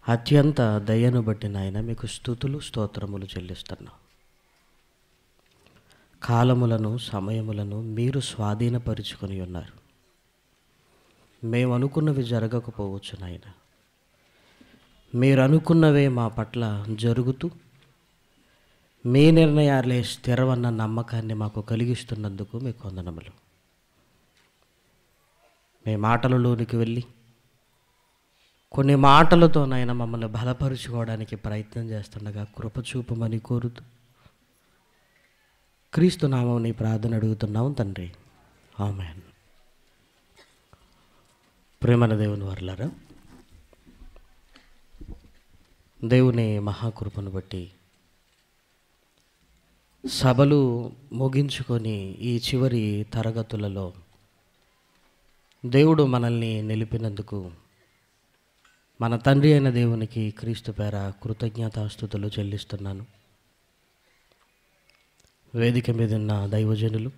అత్యంత దయను బట్టి నాయన మీకు స్తుతులు స్తోత్రములు చెల్లిస్తున్నాం. కాలములను సమయములను మీరు స్వాధీనపరుచుకొని ఉన్నారు. మేము అనుకున్నవి జరగకపోవచ్చు నాయన, మీరు అనుకున్నవే మా పట్ల జరుగుతూ మీ నిర్ణయాలే స్థిరమన్న నమ్మకాన్ని మాకు కలిగిస్తున్నందుకు మీకు వందనములు. మీ మాటలలోనికి వెళ్ళి కొన్ని మాటలతో నాయన మమ్మల్ని బలపరుచుకోవడానికి ప్రయత్నం చేస్తుండగా కృప చూపమని కోరుతూ క్రీస్తు నామమున నీ ప్రార్థన అడుగుతున్నాం తండ్రి, ఆమేన్. ప్రేమన దేవుని వర్లారా, దేవుని మహాకృపను బట్టి సభలు ముగించుకొని ఈ చివరి తరగతులలో దేవుడు మనల్ని నిలిపినందుకు మన తండ్రి అయిన దేవునికి క్రీస్తు పేర కృతజ్ఞతాస్తుతులు చెల్లిస్తున్నాను. వేదిక మీద ఉన్న దైవజనులు,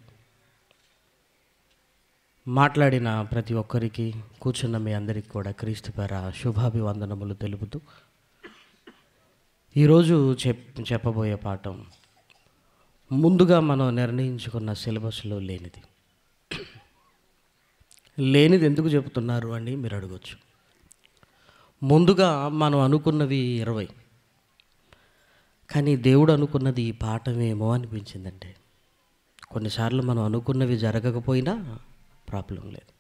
మాట్లాడిన ప్రతి ఒక్కరికి, కూర్చున్న మీ అందరికీ కూడా క్రీస్తు పేర శుభాభివందనములు తెలుపుతూ ఈరోజు చెప్పబోయే పాఠం ముందుగా మనం నిర్ణయించుకున్న సిలబస్లో లేనిది. ఎందుకు చెబుతున్నారు అని మీరు అడగచ్చు. ముందుగా మనం అనుకున్నవి 20, కానీ దేవుడు అనుకున్నది ఈ పాఠమేమో అనిపించిందంటే. కొన్నిసార్లు మనం అనుకున్నవి జరగకపోయినా ప్రాబ్లం లేదు.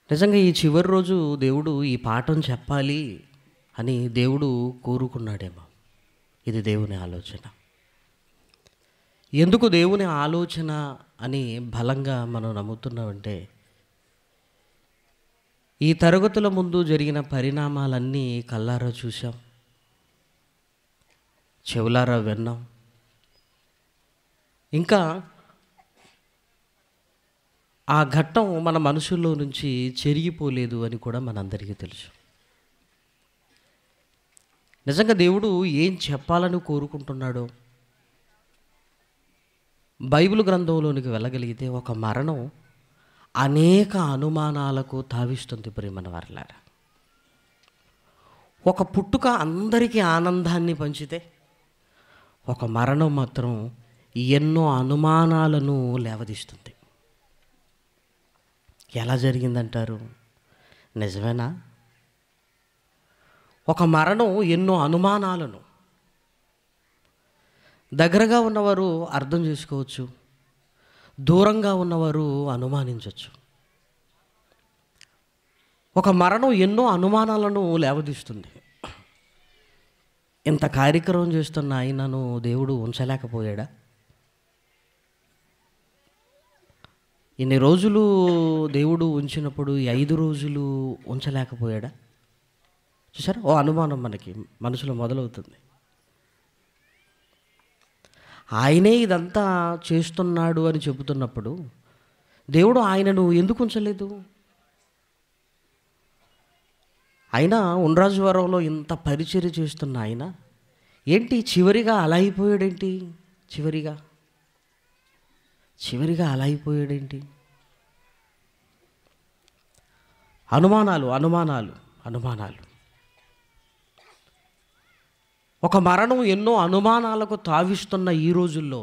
నిజంగా ఈ చివరి రోజు దేవుడు ఈ పాఠం చెప్పాలి అని దేవుడు కోరుకున్నాడేమో. ఇది దేవుని ఆలోచన. ఎందుకు దేవుని ఆలోచన అని బలంగా మనం నమ్ముతున్నామంటే, ఈ తరగతుల ముందు జరిగిన పరిణామాలన్నీ కళ్ళారా చూసాం, చెవులారా విన్నాం. ఇంకా ఆ ఘట్టం మన మనసులో నుంచి చెరిగిపోలేదు అని కూడా మనందరికీ తెలుసు. నిజంగా దేవుడు ఏం చెప్పాలని కోరుకుంటున్నాడో బైబిల్ గ్రంథంలోనికి వెళ్ళగలిగితే ఒక మరణం అనేక అనుమానాలకు తావిస్తుంది. ప్రియమైన వారలారా, ఒక పుట్టుక అందరికీ ఆనందాన్ని పంచితే ఒక మరణం మాత్రం ఎన్నో అనుమానాలను లేవదీస్తుంది. ఎలా జరిగిందంటారు? నిజమేనా? ఒక మరణం ఎన్నో అనుమానాలను, దగ్గరగా ఉన్నవారు అర్థం చేసుకోవచ్చు, దూరంగా ఉన్నవారు అనుమానించవచ్చు. ఒక మరణం ఎన్నో అనుమానాలను లేవదీస్తుంది. ఇంత కార్యక్రమం చేస్తున్న ఆయనను దేవుడు ఉంచలేకపోయాడా? ఇన్ని రోజులు దేవుడు ఉంచినప్పుడు 5 రోజులు ఉంచలేకపోయాడా? చూసారా, ఓ అనుమానం మనకి మనసులో మొదలవుతుంది. ఆయనే ఇదంతా చేస్తున్నాడు అని చెబుతున్నప్పుడు దేవుడు ఆయనను ఎందుకు ఉంచలేదు? ఆయన ఉండ్రాజవరంలో ఇంత పరిచర్య చేస్తున్న ఆయన ఏంటి చివరిగా అలా అయిపోయాడేంటి? చివరిగా అలా అయిపోయాడేంటి? అనుమానాలు. ఒక మరణం ఎన్నో అనుమానాలకు తావిస్తున్న ఈ రోజుల్లో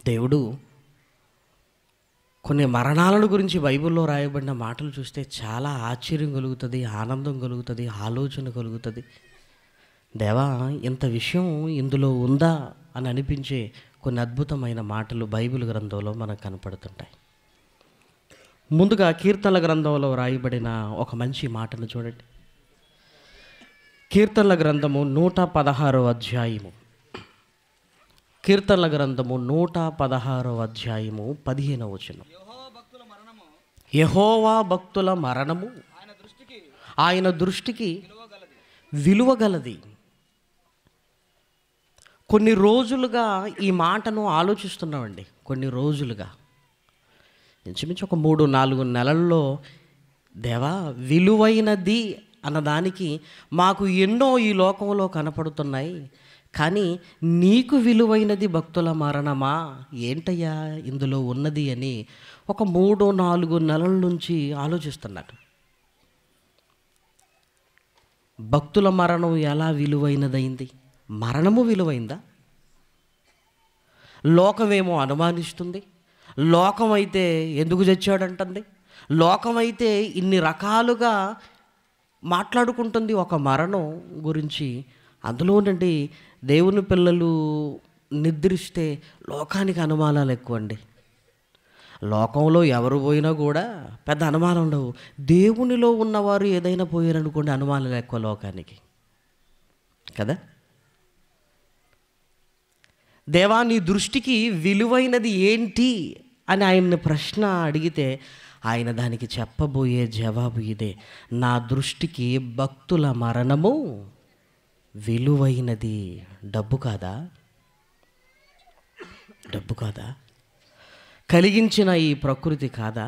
దేవుడు కొన్ని మరణాలను గురించి బైబిల్లో రాయబడిన మాటలు చూస్తే చాలా ఆశ్చర్యం కలుగుతుంది, ఆనందం కలుగుతుంది, ఆలోచన కలుగుతుంది. దేవా, ఇంత విషయం ఇందులో ఉందా అని అనిపించే కొన్ని అద్భుతమైన మాటలు బైబిల్ గ్రంథంలో మనకు కనపడుతుంటాయి. ముందుగా కీర్తనల గ్రంథంలో రాయబడిన ఒక మంచి మాటను చూడండి. కీర్తనల గ్రంథము 116వ అధ్యాయము. కీర్తనల గ్రంథము 116వ అధ్యాయము 15వ వచనం. యెహోవా భక్తుల మరణము ఆయన దృష్టికి విలువగలది. కొన్ని రోజులుగా ఈ మాటను ఆలోచిస్తున్నామండి. కొన్ని రోజులుగా ఇంచుమించు ఒక 3-4 నెలల్లో దేవా, విలువైనది అన్నదానికి మాకు ఎన్నో ఈ లోకంలో కనపడుతున్నాయి, కానీ నీకు విలువైనది భక్తుల మరణమా ఏంటయ్యా ఇందులో ఉన్నది అని ఒక 3-4 నెలల నుంచి ఆలోచిస్తున్నారు. భక్తుల మరణం ఎలా విలువైనదైంది? మరణము విలువైందా? లోకమేమో అనుమానిస్తుంది. లోకమైతే ఎందుకు చచ్చాడంటుంది. లోకమైతే ఇన్ని రకాలుగా మాట్లాడుకుంటుంది ఒక మరణం గురించి. అందులోనండి దేవుని పిల్లలు నిద్రిస్తే లోకానికి అనుమానాలు ఎక్కువ అండి. లోకంలో ఎవరు పోయినా కూడా పెద్ద అనుమానం ఉండవు. దేవునిలో ఉన్నవారు ఏదైనా పోయారనుకోండి, అనుమానాలు ఎక్కువ లోకానికి కదా. దేవా, నీ దృష్టికి విలువైనది ఏంటి అని ఆయన్ని ప్రశ్న అడిగితే ఆయన దానికి చెప్పబోయే జవాబు ఇదే: నా దృష్టికి భక్తుల మరణము విలువైనది. డబ్బు కాదా? డబ్బు కాదా? కలిగించిన ఈ ప్రకృతి కాదా?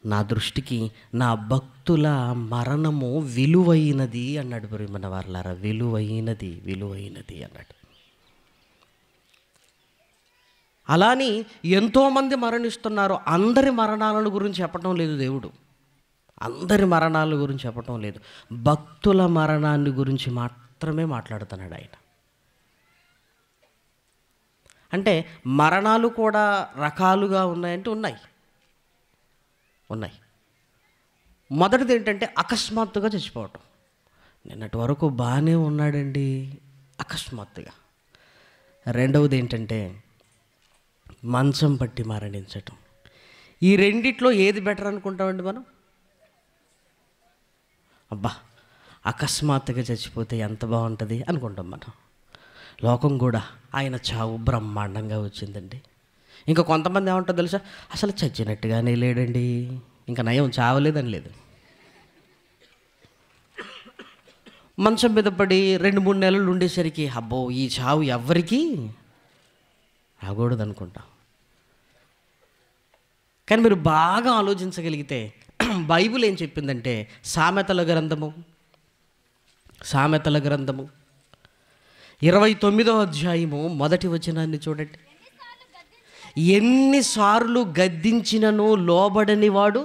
నా దృష్టికి నా భక్తుల మరణము విలువైనది అన్నాడు ప్రియమైన వారలారా. విలువైనది, విలువైనది అన్నాడు. అలాని ఎంతోమంది మరణిస్తున్నారు. అందరి మరణాలను గురించి చెప్పటం లేదు దేవుడు. అందరి మరణాల గురించి చెప్పటం లేదు. భక్తుల మరణాన్ని గురించి మాత్రమే మాట్లాడుతున్నాడు ఆయన. అంటే మరణాలు కూడా రకాలుగా ఉన్నాయంటే ఉన్నాయి. మొదటిది ఏంటంటే అకస్మాత్తుగా చచ్చిపోవటం. నిన్నటి వరకు బాగానే ఉన్నాడండి, అకస్మాత్తుగా. రెండవది ఏంటంటే మంచం పట్టి మరణించటం. ఈ రెండిట్లో ఏది బెటర్ అనుకుంటామండి మనం? అబ్బా, అకస్మాత్తుగా చచ్చిపోతే ఎంత బాగుంటుంది అనుకుంటాం మనం. లోకం కూడా ఆయన చావు బ్రహ్మాండంగా వచ్చిందండి. ఇంకా కొంతమంది ఏమంటారు తెలుసా? అసలు చచ్చినట్టుగానే లేడండి, ఇంకా నయం చావలేదని లేదు. మంచం మీద పడి 2-3 నెలలు ఉండేసరికి అబ్బో ఈ చావు ఎవ్వరికీ రాకూడదు అనుకుంటాం. కానీ మీరు బాగా ఆలోచించగలిగితే బైబిల్ ఏం చెప్పిందంటే, సామెతల గ్రంథము 29వ అధ్యాయము 1వ వచనాన్ని చూడండి. ఎన్నిసార్లు గద్దించినను లోబడని వాడు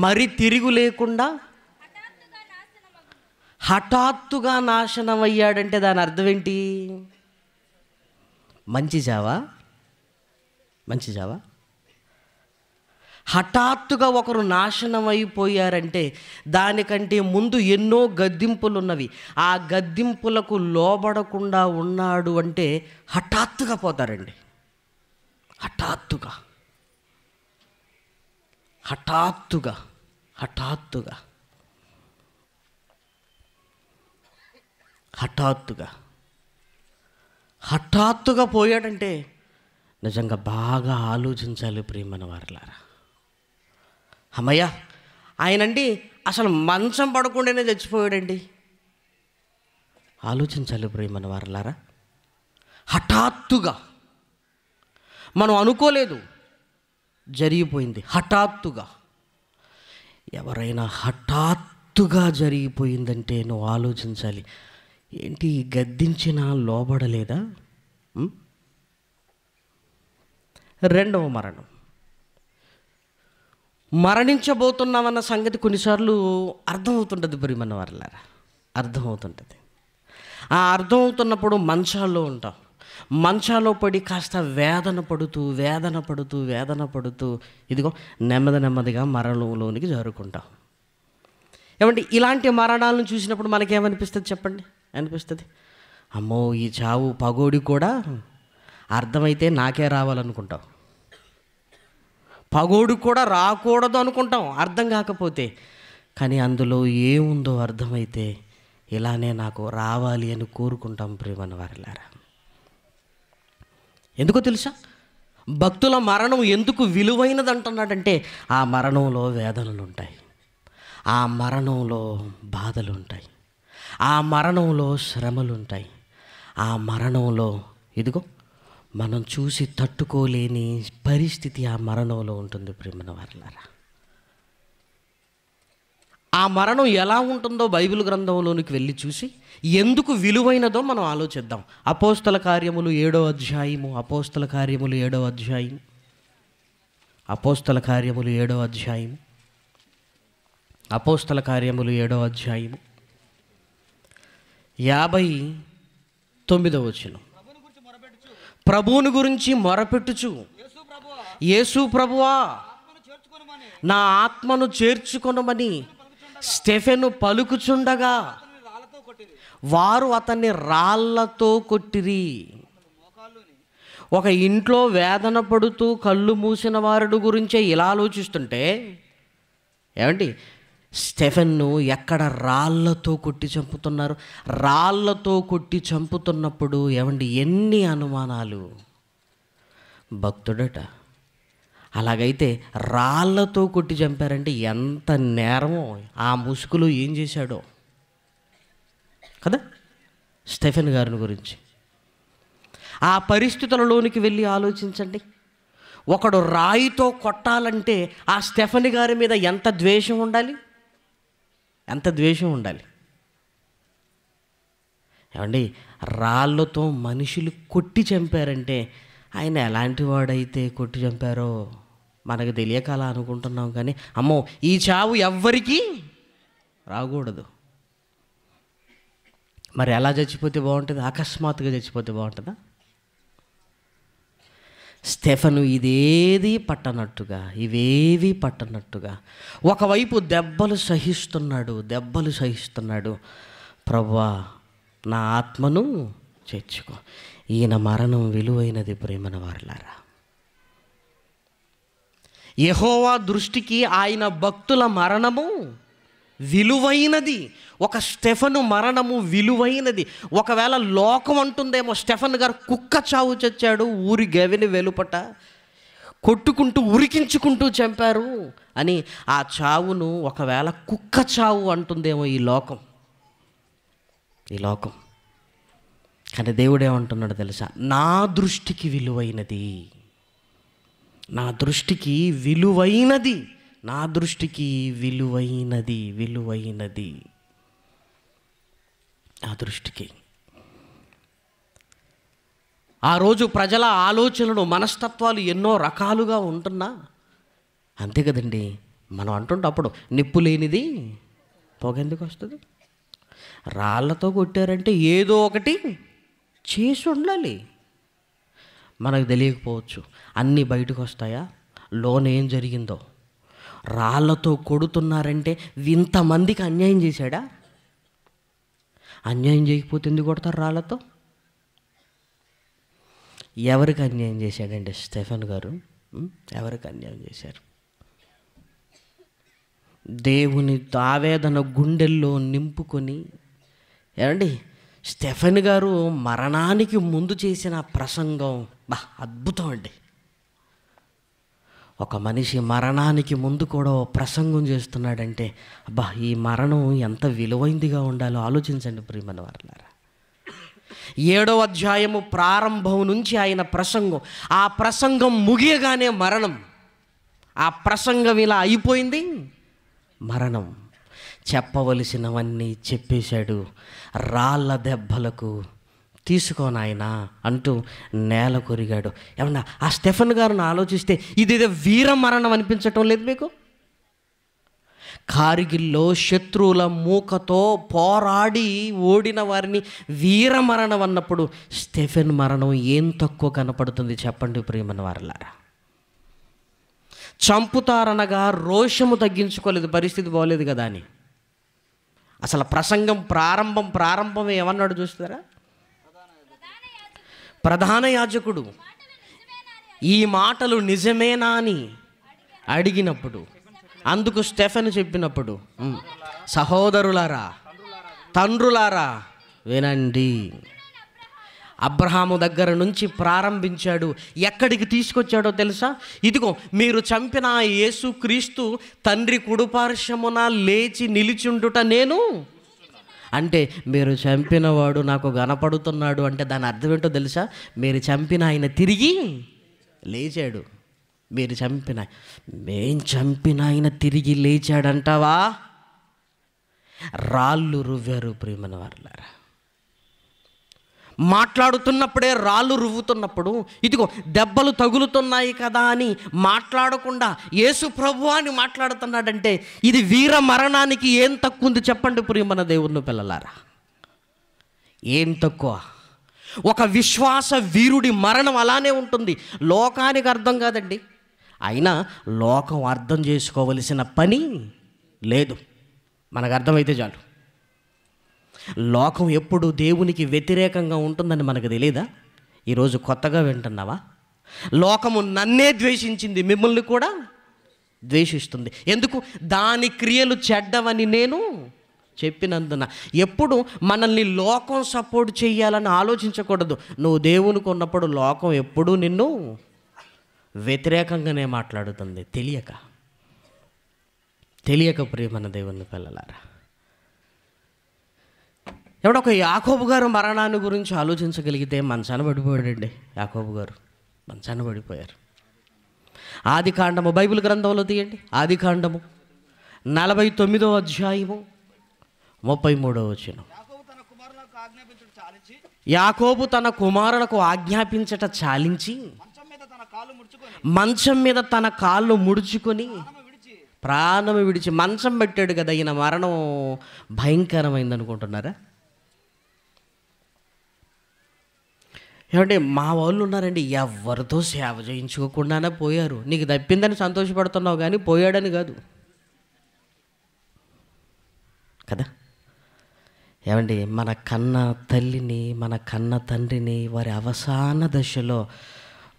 మరి తిరుగు లేకుండా హఠాత్తుగా నాశనం అయ్యాడంటే దాని అర్థం ఏంటి? మంచి చావా? హఠాత్తుగా ఒకరు నాశనం అయిపోయారంటే దానికంటే ముందు ఎన్నో గద్దింపులు ఉన్నవి. ఆ గద్దింపులకు లోబడకుండా ఉన్నాడు అంటే హఠాత్తుగా పోతారండి. హఠాత్తుగా పోయాడంటే నిజంగా బాగా ఆలోచించాలి ప్రియమైన వారలారా. అమ్మయ్య, ఆయనండి అసలు మంచం పడకుండానే చచ్చిపోయాడండి. ఆలోచించాలి ప్రియమైన వారలారా. హఠాత్తుగా మనం అనుకోలేదు, జరిగిపోయింది హఠాత్తుగా. ఎవరైనా హఠాత్తుగా జరిగిపోయిందంటే నువ్వు ఆలోచించాలి, ఏంటి గద్దించినా లోబడలేదా? రెండవ మరణం. మరణించబోతున్నామన్న సంగతి కొన్నిసార్లు అర్థమవుతుంటుంది ప్రియమైన వారలారా, అర్థమవుతుంటుంది. ఆ అర్థమవుతున్నప్పుడు మంచాల్లో ఉంటాం. మంచాలో పడి కాస్త వేదన పడుతూ ఇదిగో నెమ్మదిగా మరణంలోనికి జారుకుంటాం. ఏమంటే ఇలాంటి మరణాలను చూసినప్పుడు మనకేమనిపిస్తుంది చెప్పండి? అనిపిస్తుంది, అమ్మో ఈ చావు పగోడి కూడా అర్థమైతే నాకే రావాలనుకుంటాం. పగోడు కూడా రాకూడదు అనుకుంటాం అర్థం కాకపోతే. కానీ అందులో ఏముందో అర్థమైతే ఇలానే నాకు రావాలి అని కోరుకుంటాం ప్రియమైన వారలారా. ఎందుకో తెలుసా? భక్తుల మరణం ఎందుకు విలువైనది అంటున్నాడంటే, ఆ మరణంలో వేదనలు ఉంటాయి, ఆ మరణంలో బాధలు ఉంటాయి, ఆ మరణంలో శ్రమలు ఉంటాయి, ఆ మరణంలో ఇదిగో మనం చూసి తట్టుకోలేని పరిస్థితి ఆ మరణంలో ఉంటుంది ప్రియమైన వారలారా. ఆ మరణం ఎలా ఉంటుందో బైబిల్ గ్రంథంలోనికి వెళ్ళి చూసి ఎందుకు విలువైనదో మనం ఆలోచిద్దాం. అపోస్తల కార్యములు 7వ అధ్యాయము, అపోస్తల కార్యములు 7వ అధ్యాయం అపోస్తల కార్యములు 7వ అధ్యాయము 59వ వచనం. ప్రభువుని గురించి మొరపెట్టుచు, యేసు ప్రభువా నా ఆత్మను చేర్చుకొనమని స్టెఫెను పలుకుచుండగా వారు అతన్ని రాళ్లతో కొట్టిరి. ఒక ఇంట్లో వేదన పడుతూ కళ్ళు మూసిన వారుడు గురించే ఇలా ఆలోచిస్తుంటే ఏమండి, స్టెఫెన్ను ఎక్కడ రాళ్లతో కొట్టి చంపుతున్నారు. రాళ్లతో కొట్టి చంపుతున్నప్పుడు ఏమండి ఎన్ని అనుమానాలు. భక్తుడట. అలాగైతే రాళ్లతో కొట్టి చంపారంటే ఎంత నేరమో. ఆ ముసుగులో ఏం చేశాడో కదా స్టెఫెన్ గారిని గురించి. ఆ పరిస్థితులలోనికి వెళ్ళి ఆలోచించండి. ఒకడు రాయితో కొట్టాలంటే ఆ స్టెఫెన్ గారి మీద ఎంత ద్వేషం ఉండాలి, ఎంత ద్వేషం ఉండాలి. ఏమండి, రాళ్ళతో మనుషులు కొట్టి చంపారంటే ఆయన ఎలాంటి వాడైతే కొట్టి చంపారో మనకు తెలియక అలా అనుకుంటున్నాం. కానీ అమ్మో, ఈ చావు ఎవ్వరికీ రాకూడదు. మరి ఎలా చచ్చిపోతే బాగుంటుంది? అకస్మాత్తుగా చచ్చిపోతే బాగుంటుందా? స్టెఫెను ఇవేవీ పట్టనట్టుగా ఒకవైపు దెబ్బలు సహిస్తున్నాడు. ప్రభువా నా ఆత్మను చేర్చుకో. ఈయన మరణం విలువైనది ప్రేమన వారలారా. యెహోవా దృష్టికి ఆయన భక్తుల మరణము విలువైనది. ఒక స్టెఫెను మరణము విలువైనది. ఒకవేళ లోకం అంటుందేమో స్టెఫెన్ గారు కుక్క చావు చచ్చాడు, ఊరి గవిని వెలుపట కొట్టుకుంటూ ఉరికించుకుంటూ చంపారు అని. ఆ చావును ఒకవేళ కుక్క చావు అంటుందేమో ఈ లోకం. కానీ దేవుడు ఏమంటున్నాడు తెలుసా? నా దృష్టికి విలువైనది, నా దృష్టికి విలువైనది. ఆ దృష్టికి. ఆ రోజు ప్రజల ఆలోచనలు, మనస్తత్వాలు ఎన్నో రకాలుగా ఉంటున్నా అంతే కదండి. మనం అంటుంటే అప్పుడు నిప్పు లేనిది పొగెందుకు వస్తుంది? రాళ్లతో కొట్టారంటే ఏదో ఒకటి చేసి ఉండాలి. మనకు తెలియకపోవచ్చు. అన్నీ బయటకు వస్తాయా? లోన ఏం జరిగిందో. రాళ్లతో కొడుతున్నారంటే ఇంతమందికి అన్యాయం చేశాడా? అన్యాయం చేయకపోతే ఎందుకు కొడతారు రాళ్లతో? ఎవరికి అన్యాయం చేశాడండి స్టెఫెన్ గారు? ఎవరికి అన్యాయం చేశారు? దేవుని ఆవేదన గుండెల్లో నింపుకొని. ఏమండి, స్టెఫెన్ గారు మరణానికి ముందు చేసిన ప్రసంగం అద్భుతం అండి. ఒక మనిషి మరణానికి ముందు కూడా ప్రసంగం చేస్తున్నాడంటే ఈ మరణం ఎంత విలువైందిగా ఉండాలో ఆలోచించండి ప్రియమైన వారలారా. 7వ అధ్యాయము ప్రారంభం నుంచి ఆయన ప్రసంగం, ఆ ప్రసంగం ముగియగానే మరణం. ఆ ప్రసంగం ఇలా అయిపోయింది, మరణం. చెప్పవలసినవన్నీ చెప్పేశాడు. రాళ్ళ దెబ్బలకు తీసుకోనాయనా అంటూ నేల కొరిగాడు. ఏమన్నా ఆ స్టెఫెన్ గారిని ఆలోచిస్తే ఇదేదో వీర మరణం అనిపించటం లేదు మీకు? కార్గిల్లో శత్రువుల మూకతో పోరాడి ఓడిన వారిని వీర మరణం అన్నప్పుడు స్టెఫెన్ మరణం ఏం తక్కువ కనపడుతుంది చెప్పండి ప్రియమైన వారలారా. చంపుతారనగా రోషము తగ్గించుకోలేదు, పరిస్థితి బాగోలేదు కదా అని. అసలు ప్రసంగం ప్రారంభం ఏమన్నాడు చూస్తారా? ప్రధాన యాజకుడు ఈ మాటలు నిజమేనా అని అడిగినప్పుడు, అందుకు స్టెఫెన్ చెప్పినప్పుడు, సహోదరులారా, తండ్రులారా వినండి. అబ్రహాము దగ్గర నుంచి ప్రారంభించాడు. ఎక్కడికి తీసుకొచ్చాడో తెలుసా? ఇదిగో మీరు చంపిన యేసుక్రీస్తు తండ్రి కుడిపార్శ్వమున లేచి నిలిచుండుట నేను. అంటే మీరు చంపినవాడు నాకు కనపడుతున్నాడు అంటే దాని అర్థం ఏంటో తెలుసా? మీరు చంపిన ఆయన తిరిగి లేచాడు. మేం చంపిన ఆయన తిరిగి లేచాడంటావా? రాళ్ళు రువ్వారు ప్రియమైన వారలారా. మాట్లాడుతున్నప్పుడే రాళ్ళు రువ్వుతున్నప్పుడు, ఇదిగో దెబ్బలు తగులుతున్నాయి కదా అని మాట్లాడకుండా యేసు ప్రభువా అని మాట్లాడుతున్నాడంటే ఇది వీర మరణానికి ఏం తక్కువ ఉంది చెప్పండి ప్రియమైన దేవుని పిల్లలారా? ఏం తక్కువ? ఒక విశ్వాస వీరుడి మరణం అలానే ఉంటుంది. లోకానికి అర్థం కాదండి, అయినా లోకం అర్థం చేసుకోవలసిన పని లేదు, మనకు అర్థమైతే చాలు. లోకం ఎప్పుడు దేవునికి వ్యతిరేకంగా ఉంటుందని మనకు తెలియదా? ఈరోజు కొత్తగా వింటున్నావా? లోకము నన్నే ద్వేషించింది, మిమ్మల్ని కూడా ద్వేషిస్తుంది. ఎందుకు? దాని క్రియలు చెడ్డవని నేను చెప్పినందున. ఎప్పుడు మనల్ని లోకం సపోర్ట్ చేయాలని ఆలోచించకూడదు. నువ్వు దేవునికి ఉన్నప్పుడు లోకం ఎప్పుడూ నిన్ను వ్యతిరేకంగానే మాట్లాడుతుంది, తెలియక ప్రియమైన దేవుని పిల్లలారా. ఎవడో ఒక యాకోబు గారు మరణాన్ని గురించి ఆలోచించగలిగితే మంచాన పడిపోయాడండి. యాకోబు గారు మంచాన పడిపోయారు. ఆది కాండము బైబిల్ గ్రంథంలో తీయండి. ఆది కాండము 49వ అధ్యాయము 33వ వచనం. యాకోబు తన కుమారులకు ఆజ్ఞాపించట చాలించి మంచం మీద తన కాళ్ళు ముడుచుకొని ప్రాణం విడిచి మంచం పెట్టాడు కదా. ఈయన మరణం భయంకరమైంది అనుకుంటున్నారా? ఏమంటే మా వాళ్ళు ఉన్నారండి, ఎవరితో సేవ చేయించుకోకుండానే పోయారు. నీకు తప్పిందని సంతోషపడుతున్నావు కానీ పోయాడని కాదు కదా. ఏమండి, మన కన్న తల్లిని, మన కన్న తండ్రిని వారి అవసాన దశలో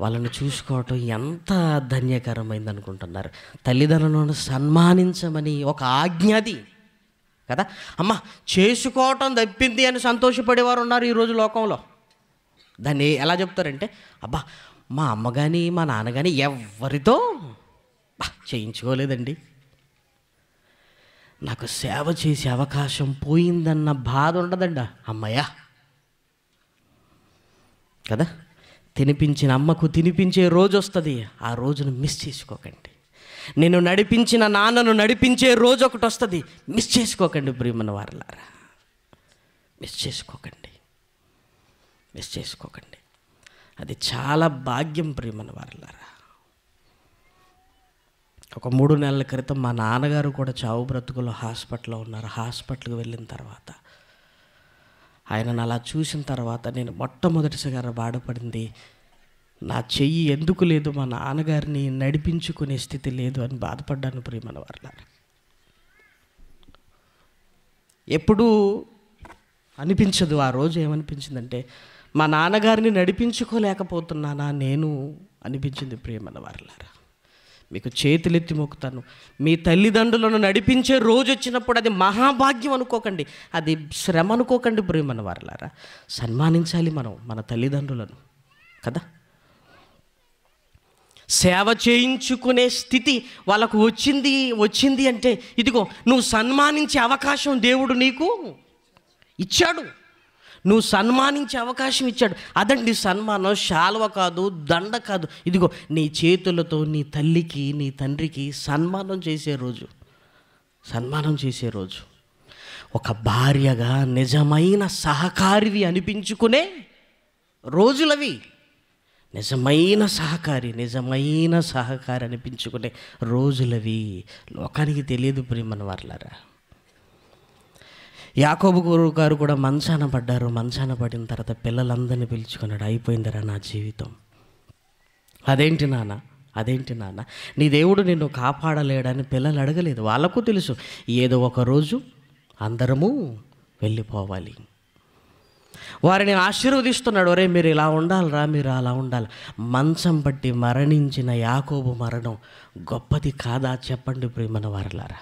వాళ్ళని చూసుకోవటం ఎంత ధన్యకరమైంది అనుకుంటున్నారు? తల్లిదండ్రులను సన్మానించమని ఒక ఆజ్ఞది కదా. అమ్మ చేసుకోవటం తప్పింది అని సంతోషపడేవారు ఉన్నారు ఈరోజు లోకంలో. దాన్ని ఎలా చెప్తారంటే, అబ్బా మా అమ్మ కానీ మా నాన్న కానీ ఎవరితో చేయించుకోలేదండి, నాకు సేవ చేసే అవకాశం పోయిందన్న బాధ ఉండదండి. అమ్మయ్యా కదా. తినిపించిన అమ్మకు తినిపించే రోజు వస్తుంది, ఆ రోజును మిస్ చేసుకోకండి. నేను నడిపించిన నాన్నను నడిపించే రోజు ఒకటి వస్తుంది, మిస్ చేసుకోకండి ప్రియమైన వారలారా. మిస్ చేసుకోకండి. అది చాలా భాగ్యం ప్రియమైన వారలారా. ఒక 3 నెలల క్రితం మా నాన్నగారు కూడా చావు బ్రతుకులో హాస్పిటల్లో ఉన్నారు. హాస్పిటల్కి వెళ్ళిన తర్వాత ఆయనను అలా చూసిన తర్వాత నేను మొట్టమొదటిసారి బాధపడింది, నా చెయ్యి ఎందుకు లేదు, మా నాన్నగారిని నడిపించుకునే స్థితి లేదు అని బాధపడ్డాను ప్రియమైన వారలారా. ఎప్పుడూ అనిపించదు. ఆ రోజు ఏమనిపించిందంటే, మా నాన్నగారిని నడిపించుకోలేకపోతున్నానా నేను అనిపించింది ప్రియమైన వారలారా. మీకు చేతులెత్తి మొక్కుతాను, మీ తల్లిదండ్రులను నడిపించే రోజు వచ్చినప్పుడు అది మహాభాగ్యం అనుకోకండి, అది శ్రమ అనుకోకండి ప్రియమైన వారలారా. సన్మానించాలి మనం మన తల్లిదండ్రులను కదా. సేవ చేయించుకునే స్థితి వాళ్ళకు వచ్చింది అంటే ఇదిగో నువ్వు సన్మానించే అవకాశం దేవుడు నీకు ఇచ్చాడు. నువ్వు సన్మానించే అవకాశం ఇచ్చాడు. అదండి సన్మానం. శాలువ కాదు, దండ కాదు, ఇదిగో నీ చేతులతో నీ తల్లికి నీ తండ్రికి సన్మానం చేసే రోజు. ఒక భార్యగా నిజమైన సహకారివి అనిపించుకునే రోజులవి. నిజమైన సహకారి అనిపించుకునే రోజులవి. లోకానికి తెలియదు ప్రియమైన వారలారా. యాకోబు గారు కూడా మంచాన పడ్డారు. మంచాన పడిన తర్వాత పిల్లలందరినీ పిలుచుకున్నాడు. అయిపోయిందిరా నా జీవితం. అదేంటి నాన్న నీ దేవుడు నిన్ను కాపాడలేడని పిల్లలు అడగలేదు. వాళ్ళకు తెలుసు ఏదో ఒక రోజు అందరము వెళ్ళిపోవాలి. వారిని ఆశీర్వదిస్తున్నాడు. ఒరే మీరు ఇలా ఉండాలిరా, మీరు అలా ఉండాలి. మంచం పట్టి మరణించిన యాకోబు మరణం గొప్పది కాదా చెప్పండి ప్రియమైన వారలారా.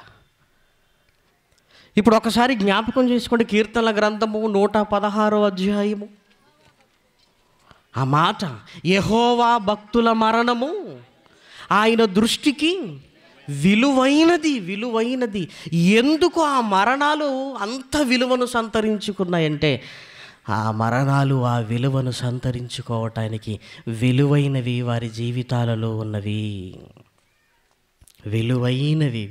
ఇప్పుడు ఒకసారి జ్ఞాపకం చేసుకోండి. కీర్తనల గ్రంథము 116వ అధ్యాయము ఆ మాట, యెహోవా భక్తుల మరణము ఆయన దృష్టికి విలువైనది. ఎందుకు ఆ మరణాలు అంత విలువను సంతరించుకున్నాయంటే, ఆ మరణాలు ఆ విలువను సంతరించుకోవటానికి విలువైనవి వారి జీవితాలలో ఉన్నవి. విలువైనవి.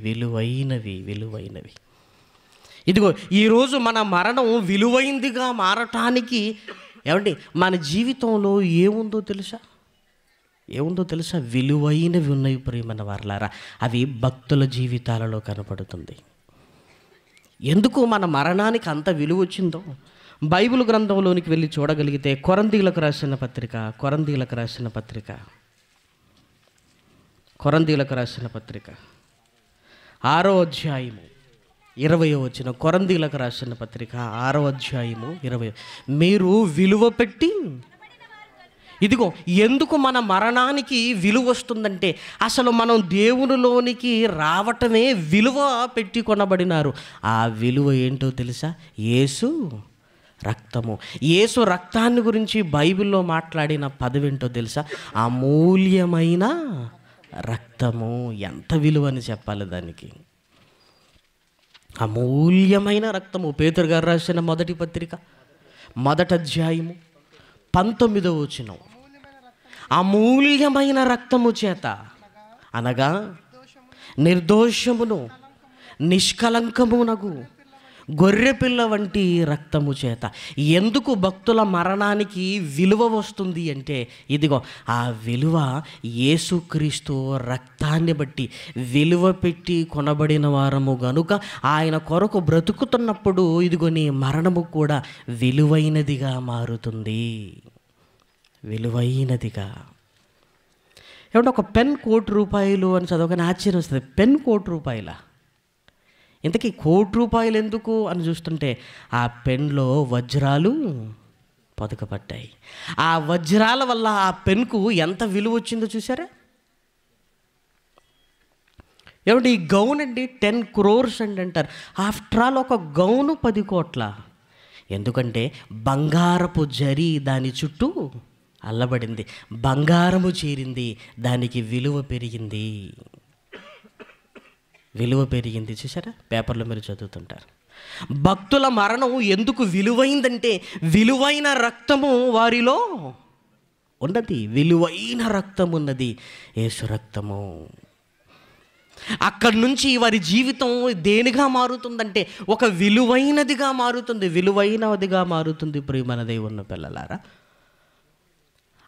ఇదిగో ఈరోజు మన మరణం విలువైందిగా మారటానికి ఏమండి, మన జీవితంలో ఏముందో తెలుసా? ఏముందో తెలుసా? విలువైనవి ఉన్నాయి ప్రియమైన వారలారా. అవి భక్తుల జీవితాలలో కనపడుతుంది. ఎందుకు మన మరణానికి అంత విలువ వచ్చిందో బైబిల్ గ్రంథంలోనికి వెళ్ళి చూడగలిగితే కొరంథీయులకు రాసిన పత్రిక 6వ అధ్యాయము 20వ వచనం. కొరంథీయులకు రాసిన పత్రిక 6వ అధ్యాయము 20. మీరు విలువ పెట్టి, ఇదిగో ఎందుకు మన మరణానికి విలువ వస్తుందంటే అసలు మనం దేవునిలోనికి రావటమే విలువ పెట్టి కొనబడినారు. ఆ విలువ ఏంటో తెలుసా? యేసు రక్తము. యేసు రక్తాన్ని గురించి బైబిల్లో మాట్లాడిన పదవేంటో తెలుసా? అమూల్యమైన రక్తము. ఎంత విలువ అని చెప్పాలి దానికి? అమూల్యమైన రక్తము. పేతురు గారు రాసిన మొదటి పత్రిక 1వ అధ్యాయము 19వ వచనం. అమూల్యమైన రక్తము చేత అనగా నిర్దోషమును నిష్కలంకమునగు గొర్రెపిల్ల వంటి రక్తము చేత. ఎందుకు భక్తుల మరణానికి విలువ వస్తుంది అంటే ఇదిగో ఆ విలువ యేసుక్రీస్తు రక్తాన్ని బట్టి విలువ పెట్టి కొనబడిన వారము గనుక ఆయన కొరకు బ్రతుకుతున్నప్పుడు ఇదిగో నీ మరణము కూడా విలువైనదిగా మారుతుంది. విలువైనదిగా. ఏమంటే ఒక పెన్ ₹1,00,00,000 అని చదవగానే ఆశ్చర్యం వస్తుంది. పెన్ ₹1,00,00,000. ఇంతకీ ₹1,00,00,000 ఎందుకు అని చూస్తుంటే ఆ పెన్లో వజ్రాలు పొదకపడ్డాయి. ఆ వజ్రాల వల్ల ఆ పెన్కు ఎంత విలువ వచ్చిందో చూసారా? ఏమంటే ఈ గౌన్ అండి 10 crores అండి అంటారు. ఆఫ్టర్ ఆల్ ఒక గౌను 10 కోట్ల. ఎందుకంటే బంగారపు జరి దాని చుట్టూ అల్లబడింది, బంగారము చేరింది, దానికి విలువ పెరిగింది. విలువ పెరిగింది. చూసారా? పేపర్లో మీరు చదువుతుంటారు. భక్తుల మరణం ఎందుకు విలువైందంటే విలువైన రక్తము వారిలో ఉన్నది. విలువైన రక్తం ఉన్నది, యేసు రక్తము. అక్కడి నుంచి వారి జీవితం దేనిగా మారుతుందంటే ఒక విలువైనదిగా మారుతుంది. విలువైనదిగా మారుతుంది. ప్రియమైన దేవుని పిల్లలారా,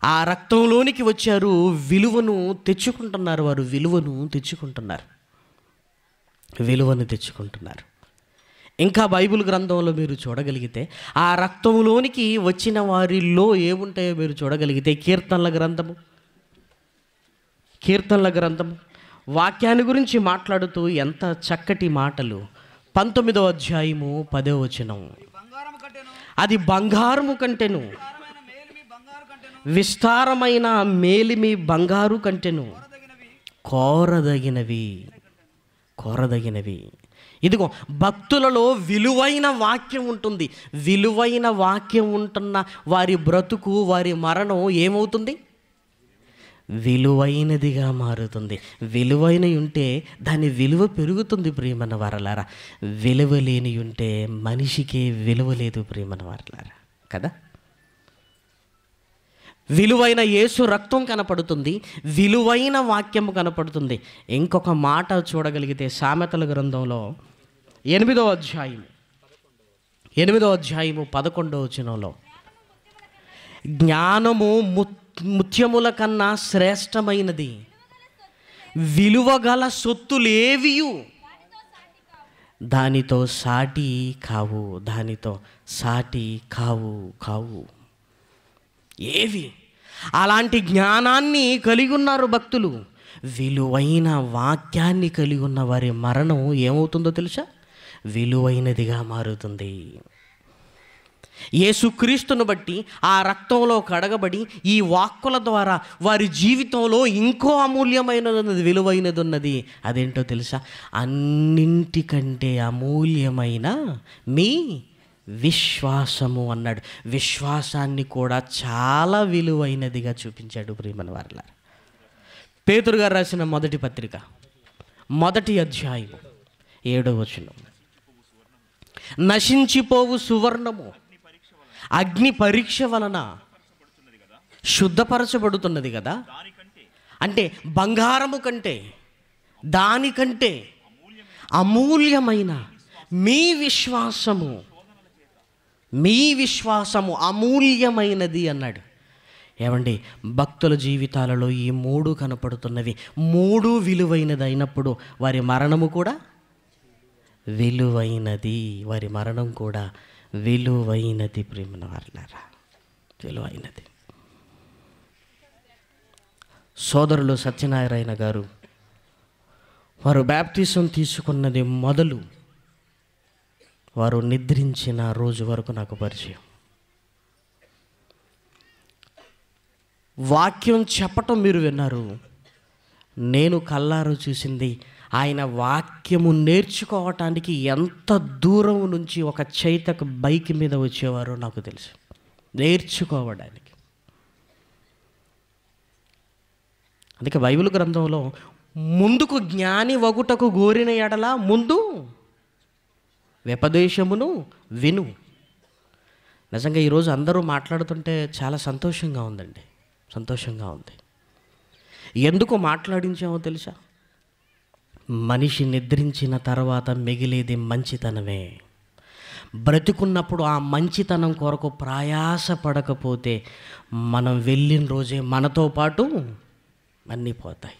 ఆ రక్తంలోనికి వచ్చారు, విలువను తెచ్చుకుంటున్నారు. వారు విలువను తెచ్చుకుంటున్నారు. విలువను తెచ్చుకుంటున్నారు. ఇంకా బైబిల్ గ్రంథంలో మీరు చూడగలిగితే ఆ రక్తంలోనికి వచ్చిన వారిలో ఏముంటాయో మీరు చూడగలిగితే కీర్తనల గ్రంథము వాక్యాన్ని గురించి మాట్లాడుతూ ఎంత చక్కటి మాటలు. 19వ అధ్యాయము 10వ వచనం. అది బంగారము కంటెను, విస్తారమైన మేలిమి బంగారు కంటెను, కోరదగినవి. ఇదిగో భక్తులలో విలువైన వాక్యం ఉంటుంది. విలువైన వాక్యం ఉంటున్న వారి బ్రతుకు, వారి మరణం ఏమవుతుంది? విలువైనదిగా మారుతుంది. విలువైనవి ఉంటే దాని విలువ పెరుగుతుంది. ప్రియమైన వారలారా, విలువ లేని ఉంటే మనిషికే విలువ లేదు. ప్రియమైన వారలారా కదా. విలువైన యేసు రక్తం కనపడుతుంది, విలువైన వాక్యము కనపడుతుంది. ఇంకొక మాట చూడగలిగితే సామెతల గ్రంథంలో 8వ అధ్యాయము 11వ వచనంలో జ్ఞానము ముత్యముల కన్నా శ్రేష్టమైనది, విలువగల సొత్తులేవియు దానితో సాటి కావు. ఏవి? అలాంటి జ్ఞానాన్ని కలిగి ఉన్నారు భక్తులు. విలువైన వాక్యాన్ని కలిగి ఉన్న వారి మరణం ఏమవుతుందో తెలుసా? విలువైనదిగా మారుతుంది. యేసుక్రీస్తును బట్టి ఆ రక్తంలో కడగబడి ఈ వాక్కుల ద్వారా వారి జీవితంలో ఇంకో అమూల్యమైనది, విలువైనది ఉన్నది. అదేంటో తెలుసా? అన్నింటికంటే అమూల్యమైన మీ విశ్వాసము అన్నాడు. విశ్వాసాన్ని కూడా చాలా విలువైనదిగా చూపించాడు. ప్రియమైన వారలారా, పేతురు గారు రాసిన మొదటి పత్రిక 1వ అధ్యాయం 7వ వచనం. నశించిపోవు సువర్ణము అగ్ని పరీక్ష వలన శుద్ధపరచబడుతున్నది కదా. అంటే బంగారము కంటే, దానికంటే అమూల్యమైన మీ విశ్వాసము మీ విశ్వాసము అమూల్యమైనది అన్నాడు. ఏమండి, భక్తుల జీవితాలలో ఈ 3 కనపడుతున్నవి. 3 విలువైనది అయినప్పుడు వారి మరణము కూడా విలువైనది. వారి మరణం కూడా విలువైనది. ప్రియమైన వారలారా, విలువైనది. సోదరులు సత్యనారాయణ గారు వారు బాప్తిసం తీసుకున్నది మొదలు వారు నిద్రించిన రోజు వరకు నాకు పరిచయం. వాక్యం చెప్పటం మీరు విన్నారు, నేను కళ్ళారు చూసింది. ఆయన వాక్యము నేర్చుకోవటానికి ఎంత దూరం నుంచి ఒక చైతకు బైక్ మీద వచ్చేవారో నాకు తెలుసు, నేర్చుకోవడానికి. అందుకే బైబిల్ గ్రంథంలో ముందుకు జ్ఞాని వగుటకు గోరిన ఎడల ముందు వ్యపదేశమును విను. నిజంగా ఈరోజు అందరూ మాట్లాడుతుంటే చాలా సంతోషంగా ఉందండి, సంతోషంగా ఉంది. ఎందుకు మాట్లాడించామో తెలుసా? మనిషి నిద్రించిన తర్వాత మిగిలేది మంచితనమే. బ్రతికున్నప్పుడు ఆ మంచితనం కొరకు ప్రయాస పడకపోతే మనం వెళ్ళిన రోజే మనతో పాటు అన్నీ పోతాయి.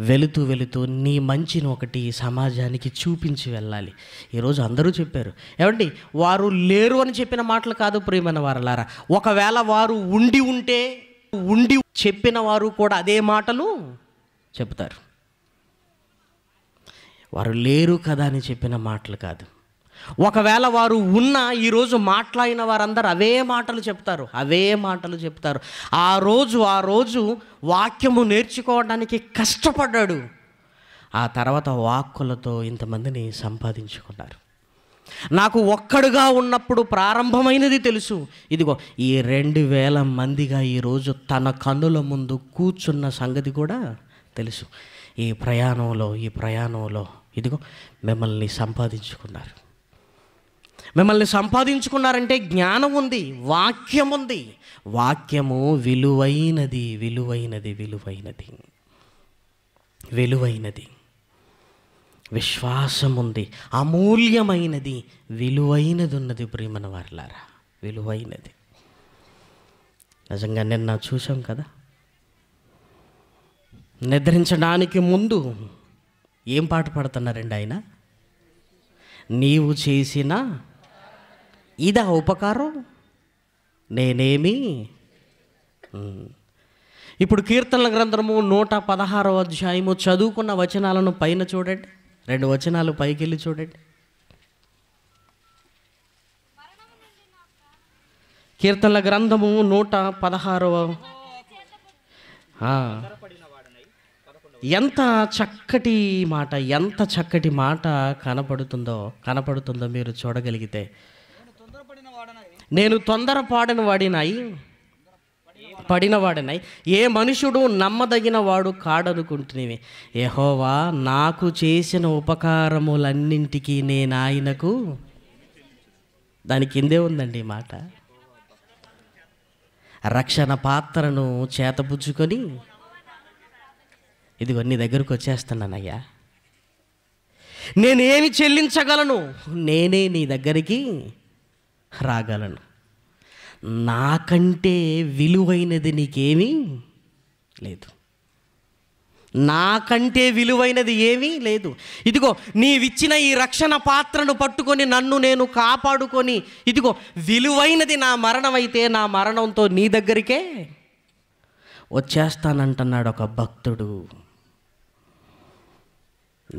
వెళుతూ వెళుతూ నీ మంచిని ఒకటి సమాజానికి చూపించి వెళ్ళాలి. ఈరోజు అందరూ చెప్పారు. ఏమండి, వారు లేరు అని చెప్పిన మాటలు కాదు ప్రియమైన వారలారా. ఒకవేళ వారు ఉండి చెప్పిన వారు కూడా అదే మాటలు చెప్తారు. వారు లేరు కదా అని చెప్పిన మాటలు కాదు. ఒకవేళ వారు ఉన్నా ఈరోజు మాట్లాడిన వారందరూ అవే మాటలు చెప్తారు. ఆ రోజు వాక్యము నేర్చుకోవడానికి కష్టపడ్డాడు. ఆ తర్వాత వాక్కులతో ఇంతమందిని సంపాదించుకున్నారు. నాకు ఒక్కడుగా ఉన్నప్పుడు ప్రారంభమైనది తెలుసు. ఇదిగో ఈ 2000 మందిగా ఈరోజు తన కన్నుల ముందు కూర్చున్న సంగతి కూడా తెలుసు. ఈ ప్రయాణంలో ఇదిగో మిమ్మల్ని సంపాదించుకున్నారంటే జ్ఞానం ఉంది, వాక్యం ఉంది. వాక్యము విలువైనది. విశ్వాసం ఉంది, అమూల్యమైనది, విలువైనది ఉన్నది. ప్రియమైన వారలారా, విలువైనది. నిజంగా నిన్న చూసాం కదా, నిద్రించడానికి ముందు ఏం పాట పాడుతున్నారండి ఆయన? నీవు చేసిన ఇదా ఉపకారం నేనేమి. ఇప్పుడు కీర్తనల గ్రంథము 116వ అధ్యాయము చదువుకున్న వచనాలను పైన చూడండి. 2 వచనాలు పైకి వెళ్ళి చూడండి. కీర్తనల గ్రంథము 116వ ఎంత చక్కటి మాట కనపడుతుందో మీరు చూడగలిగితే. నేను పడిన వాడినై ఏ మనుషుడు నమ్మదగిన వాడు కాడనుకుంటునేవి. యెహోవా నాకు చేసిన ఉపకారములన్నింటికీ నేను ఆయనకు. దాని కిందే ఉందండి ఈ మాట. రక్షణ పాత్రను చేతపుచ్చుకొని ఇదిగో నీ దగ్గరకు వచ్చేస్తున్నానయ్యా, నేనేమి చెల్లించగలను, నేనే నీ దగ్గరికి రాగలను. నాకంటే విలువైనది నీకేమీ లేదు. నాకంటే విలువైనది ఏమీ లేదు. ఇదిగో నీవిచ్చిన ఈ రక్షణ పాత్రను పట్టుకొని నన్ను నేను కాపాడుకొని, ఇదిగో విలువైనది నా మరణం అయితే నా మరణంతో నీ దగ్గరికే వచ్చేస్తానంటున్నాడు ఒక భక్తుడు.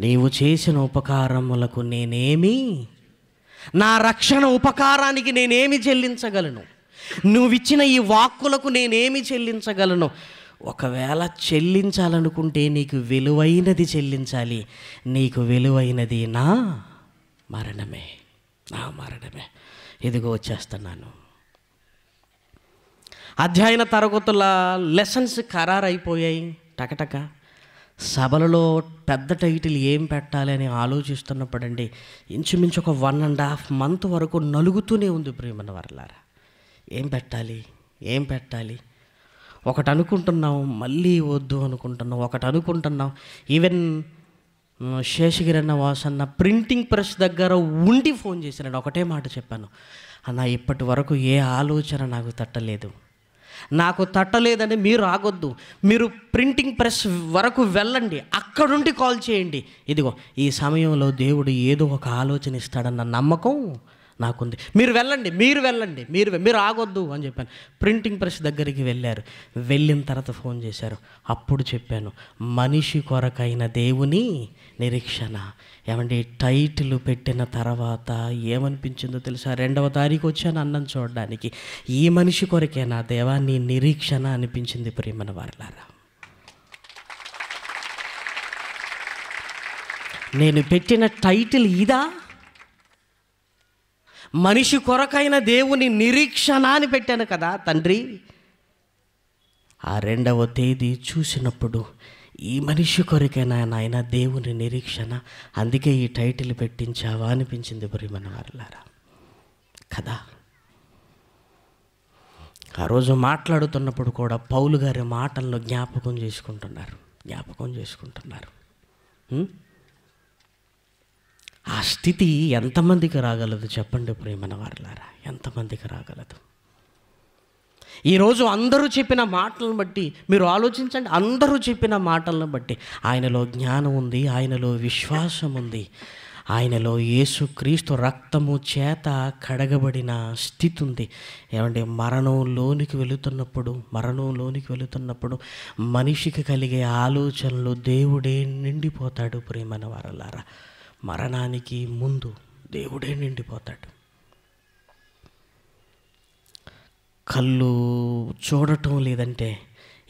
నీవు చేసిన ఉపకారములకు నా రక్షణ ఉపకారానికి నేనేమి చెల్లించగలను? నువ్విచ్చిన ఈ వాక్కులకు నేనేమి చెల్లించగలను? ఒకవేళ చెల్లించాలనుకుంటే నీకు విలువైనది చెల్లించాలి. నీకు విలువైనది నా మరణమే. ఇదిగో వచ్చేస్తున్నాను. అధ్యయన తరగతుల లెసన్స్ ఖరారైపోయాయి. టకటక సభలలో పెద్ద టైటిల్ ఏం పెట్టాలి అని ఆలోచిస్తున్నప్పుడండి ఇంచుమించు ఒక 1.5 month వరకు నలుగుతూనే ఉంది ప్రియమైన వారలారా. ఏం పెట్టాలి ఒకటి అనుకుంటున్నాం, మళ్ళీ వద్దు అనుకుంటున్నాం, ఒకటి అనుకుంటున్నాం. ఈవెన్ శేషగిరన్న వాసన్న ప్రింటింగ్ ప్రెస్ దగ్గర ఉండి ఫోన్ చేశాను. ఒకటే మాట చెప్పాను, అన్న ఇప్పటి వరకు ఏ ఆలోచన నాకు తట్టలేదు, నాకు తట్టలేదని మీరు ఆగొద్దు, మీరు ప్రింటింగ్ ప్రెస్ వరకు వెళ్ళండి, అక్కడుండి కాల్ చేయండి, ఇదిగో ఈ సమయంలో దేవుడు ఏదో ఒక ఆలోచన ఇస్తాడన్న నమ్మకం నాకుంది, మీరు వెళ్ళండి, మీరు ఆగొద్దు అని చెప్పాను. ప్రింటింగ్ ప్రెస్ దగ్గరికి వెళ్ళారు. వెళ్ళిన తర్వాత ఫోన్ చేశారు. అప్పుడు చెప్పాను, మనిషి కొరకైన దేవుని నిరీక్షణ. ఏమండి టైటిల్ పెట్టిన తర్వాత ఏమనిపించిందో తెలుసా? 2వ తారీఖు వచ్చాను అన్నం చూడడానికి. ఈ మనిషి కొరకే నా దేవా నీ నిరీక్షణ అనిపించింది ప్రియమైన వారలారా. నేను పెట్టిన టైటిల్ ఇదా? మనిషి కొరకైన దేవుని నిరీక్షణ అని పెట్టాను కదా తండ్రి. ఆ 2వ తేదీ చూసినప్పుడు ఈ మనిషి కొరకైనా నాయన దేవుని నిరీక్షణ, అందుకే ఈ టైటిల్ పెట్టించావా అనిపించింది ప్రియమైన వారలారా కదా. ఆ రోజు మాట్లాడుతున్నప్పుడు కూడా పౌలు గారి మాటలను జ్ఞాపకం చేసుకుంటున్నారు. ఆ స్థితి ఎంతమందికి రాగలదు చెప్పండి ప్రియమైన వారలారా, ఎంతమందికి రాగలదు? ఈరోజు అందరూ చెప్పిన మాటలను బట్టి మీరు ఆలోచించండి. అందరూ చెప్పిన మాటలను బట్టి ఆయనలో జ్ఞానం ఉంది, ఆయనలో విశ్వాసం ఉంది, ఆయనలో యేసుక్రీస్తు రక్తము చేత కడగబడిన స్థితి ఉంది. ఏమంటే మరణంలోనికి వెళుతున్నప్పుడు మనిషికి కలిగే ఆలోచనలు దేవుడే నిండిపోతాడు ప్రియమైన వారలారా. మరణానికి ముందు దేవుడే నిండిపోతాడు. కళ్ళు చూడటం లేదంటే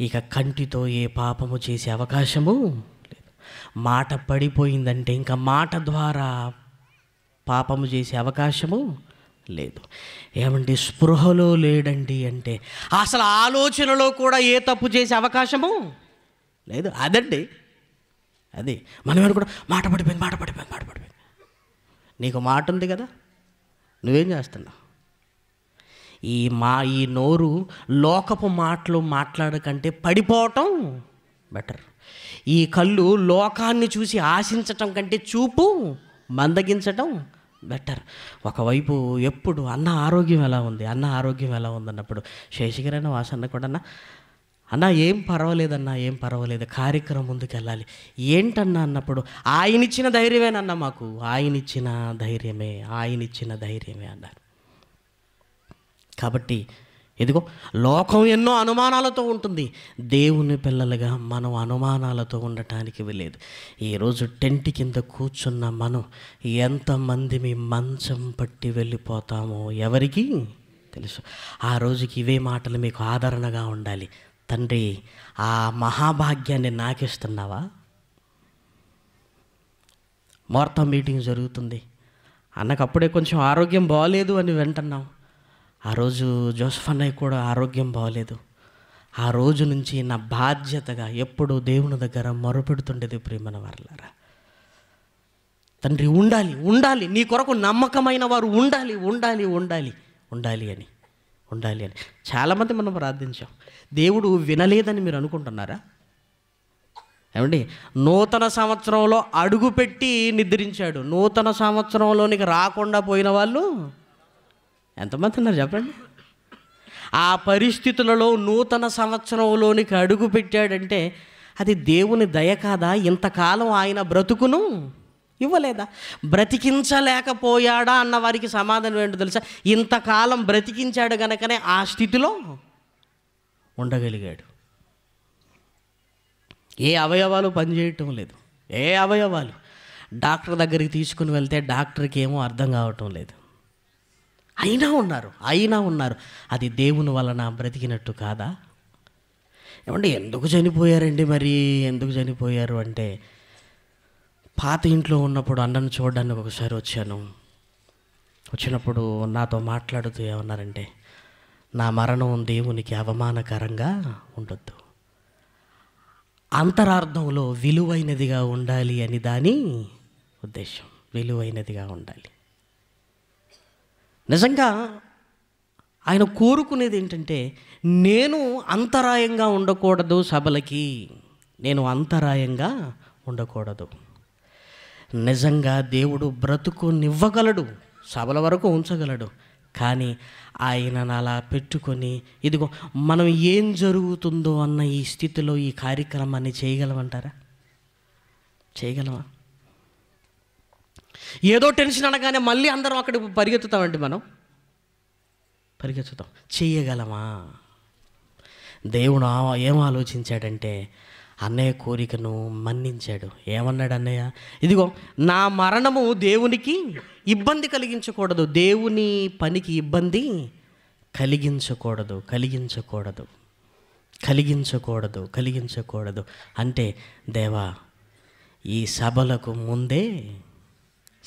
ఇక కంటితో ఏ పాపము చేసే అవకాశము లేదు. మాట పడిపోయిందంటే ఇంకా మాట ద్వారా పాపము చేసే అవకాశము లేదు. ఏమంటే స్పృహలో లేడండి అంటే అసలు ఆలోచనలో కూడా ఏ తప్పు చేసే అవకాశము లేదు. అది మనం కూడా మాట పడిపోయింది. నీకు మాట ఉంది కదా, నువ్వేం చేస్తున్నావు? ఈ నోరు లోకపు మాటలు మాట్లాడకంటే పడిపోవటం బెటర్. ఈ కళ్ళు లోకాన్ని చూసి ఆశించటం కంటే చూపు మందగించటం బెటర్. ఒకవైపు ఎప్పుడు అన్న ఆరోగ్యం ఎలా ఉంది అన్నప్పుడు శేషగిరైన వాసన్న కూడా అన్న ఏం పర్వాలేదు, కార్యక్రమం ముందుకు వెళ్ళాలి. ఏంటన్నా అన్నప్పుడు ఆయనిచ్చిన ధైర్యమేనన్నా, మాకు ఆయనిచ్చిన ధైర్యమే అన్నారు. కాబట్టి ఇదిగో లోకం ఎన్నో అనుమానాలతో ఉంటుంది, దేవుని పిల్లలుగా మనం అనుమానాలతో ఉండటానికి వెళ్ళలేదు. ఈరోజు టెంట్ కింద కూర్చున్న మనం ఎంతమంది మంచం పట్టి వెళ్ళిపోతామో ఎవరికి తెలుసు. ఆ రోజుకి ఇవే మాటలు మీకు ఆదరణగా ఉండాలి. తండ్రి ఆ మహాభాగ్యాన్ని నాకిస్తున్నావా? ముహూర్తం మీటింగ్ జరుగుతుంది, అన్నకు అప్పుడే కొంచెం ఆరోగ్యం బాగోలేదు అని వింటున్నాం. ఆ రోజు జోసఫ్ అన్నయ్య కూడా ఆరోగ్యం బాగోలేదు. ఆ రోజు నుంచి నా బాధ్యతగా ఎప్పుడు దేవుని దగ్గర మొరపెడుతుండేది ప్రియమైన వారలారా. తండ్రి ఉండాలి నీ కొరకు నమ్మకమైన వారు ఉండాలి అని చాలామంది మనం ప్రార్థించాం. దేవుడు వినలేదని మీరు అనుకుంటున్నారా? ఏమండి, నూతన సంవత్సరంలో అడుగుపెట్టి నిద్రించాడు, నూతన సంవత్సరంలోనికి రాకుండా పోయిన వాళ్ళు ఎంతమంది ఉన్నారు చెప్పండి? ఆ పరిస్థితులలో నూతన సంవత్సరంలోనికి అడుగు పెట్టాడంటే అది దేవుని దయ కాదా? ఇంతకాలం ఆయన బ్రతుకును ఇవ్వలేదా? బ్రతికించలేకపోయాడా అన్న వారికి సమాధానం ఏంటో తెలుసా? ఇంతకాలం బ్రతికించాడు గనకనే ఆ స్థితిలో ఉండగలిగాడు. ఏ అవయవాలు పనిచేయటం లేదు, ఏ అవయవాలు. డాక్టర్ దగ్గరికి తీసుకుని వెళ్తే డాక్టర్కి ఏమో అర్థం కావటం లేదు, అయినా ఉన్నారు. అది దేవుని వలన బ్రతికినట్టు కాదా? ఏమంటే ఎందుకు చనిపోయారండి? మరి ఎందుకు చనిపోయారు అంటే, పాత ఇంట్లో ఉన్నప్పుడు అన్నను చూడడానికి ఒకసారి వచ్చినప్పుడు నాతో మాట్లాడుతూ ఏమన్నారంటే, నా మరణం దేవునికి అవమానకరంగా ఉండొద్దు, అంతరార్థంలో విలువైనదిగా ఉండాలి అని దాని ఉద్దేశం. విలువైనదిగా ఉండాలి. నిజంగా ఆయన కోరుకునేది ఏంటంటే, నేను అంతరాయంగా ఉండకూడదు సభలకి, నేను అంతరాయంగా ఉండకూడదు. నిజంగా దేవుడు బ్రతుకునివ్వగలడు, సభల వరకు ఉంచగలడు, కానీ ఆయనను అలా పెట్టుకొని ఇదిగో మనం ఏం జరుగుతుందో అన్న ఈ స్థితిలో ఈ కార్యక్రమాన్ని చేయగలమంటారా? చేయగలమా? ఏదో టెన్షన్ అనగానే మళ్ళీ అందరం అక్కడికి పరిగెత్తుతామండి, మనం పరిగెత్తుతాం. చేయగలమా? దేవుడు ఏం ఆలోచించాడంటే అన్నయ్య కోరికను మన్నించాడు. ఏమన్నాడు అన్నయ్య? ఇదిగో నా మరణము దేవునికి ఇబ్బంది కలిగించకూడదు, దేవుని పనికి ఇబ్బంది కలిగించకూడదు, కలిగించకూడదు, కలిగించకూడదు, కలిగించకూడదు అంటే దేవా ఈ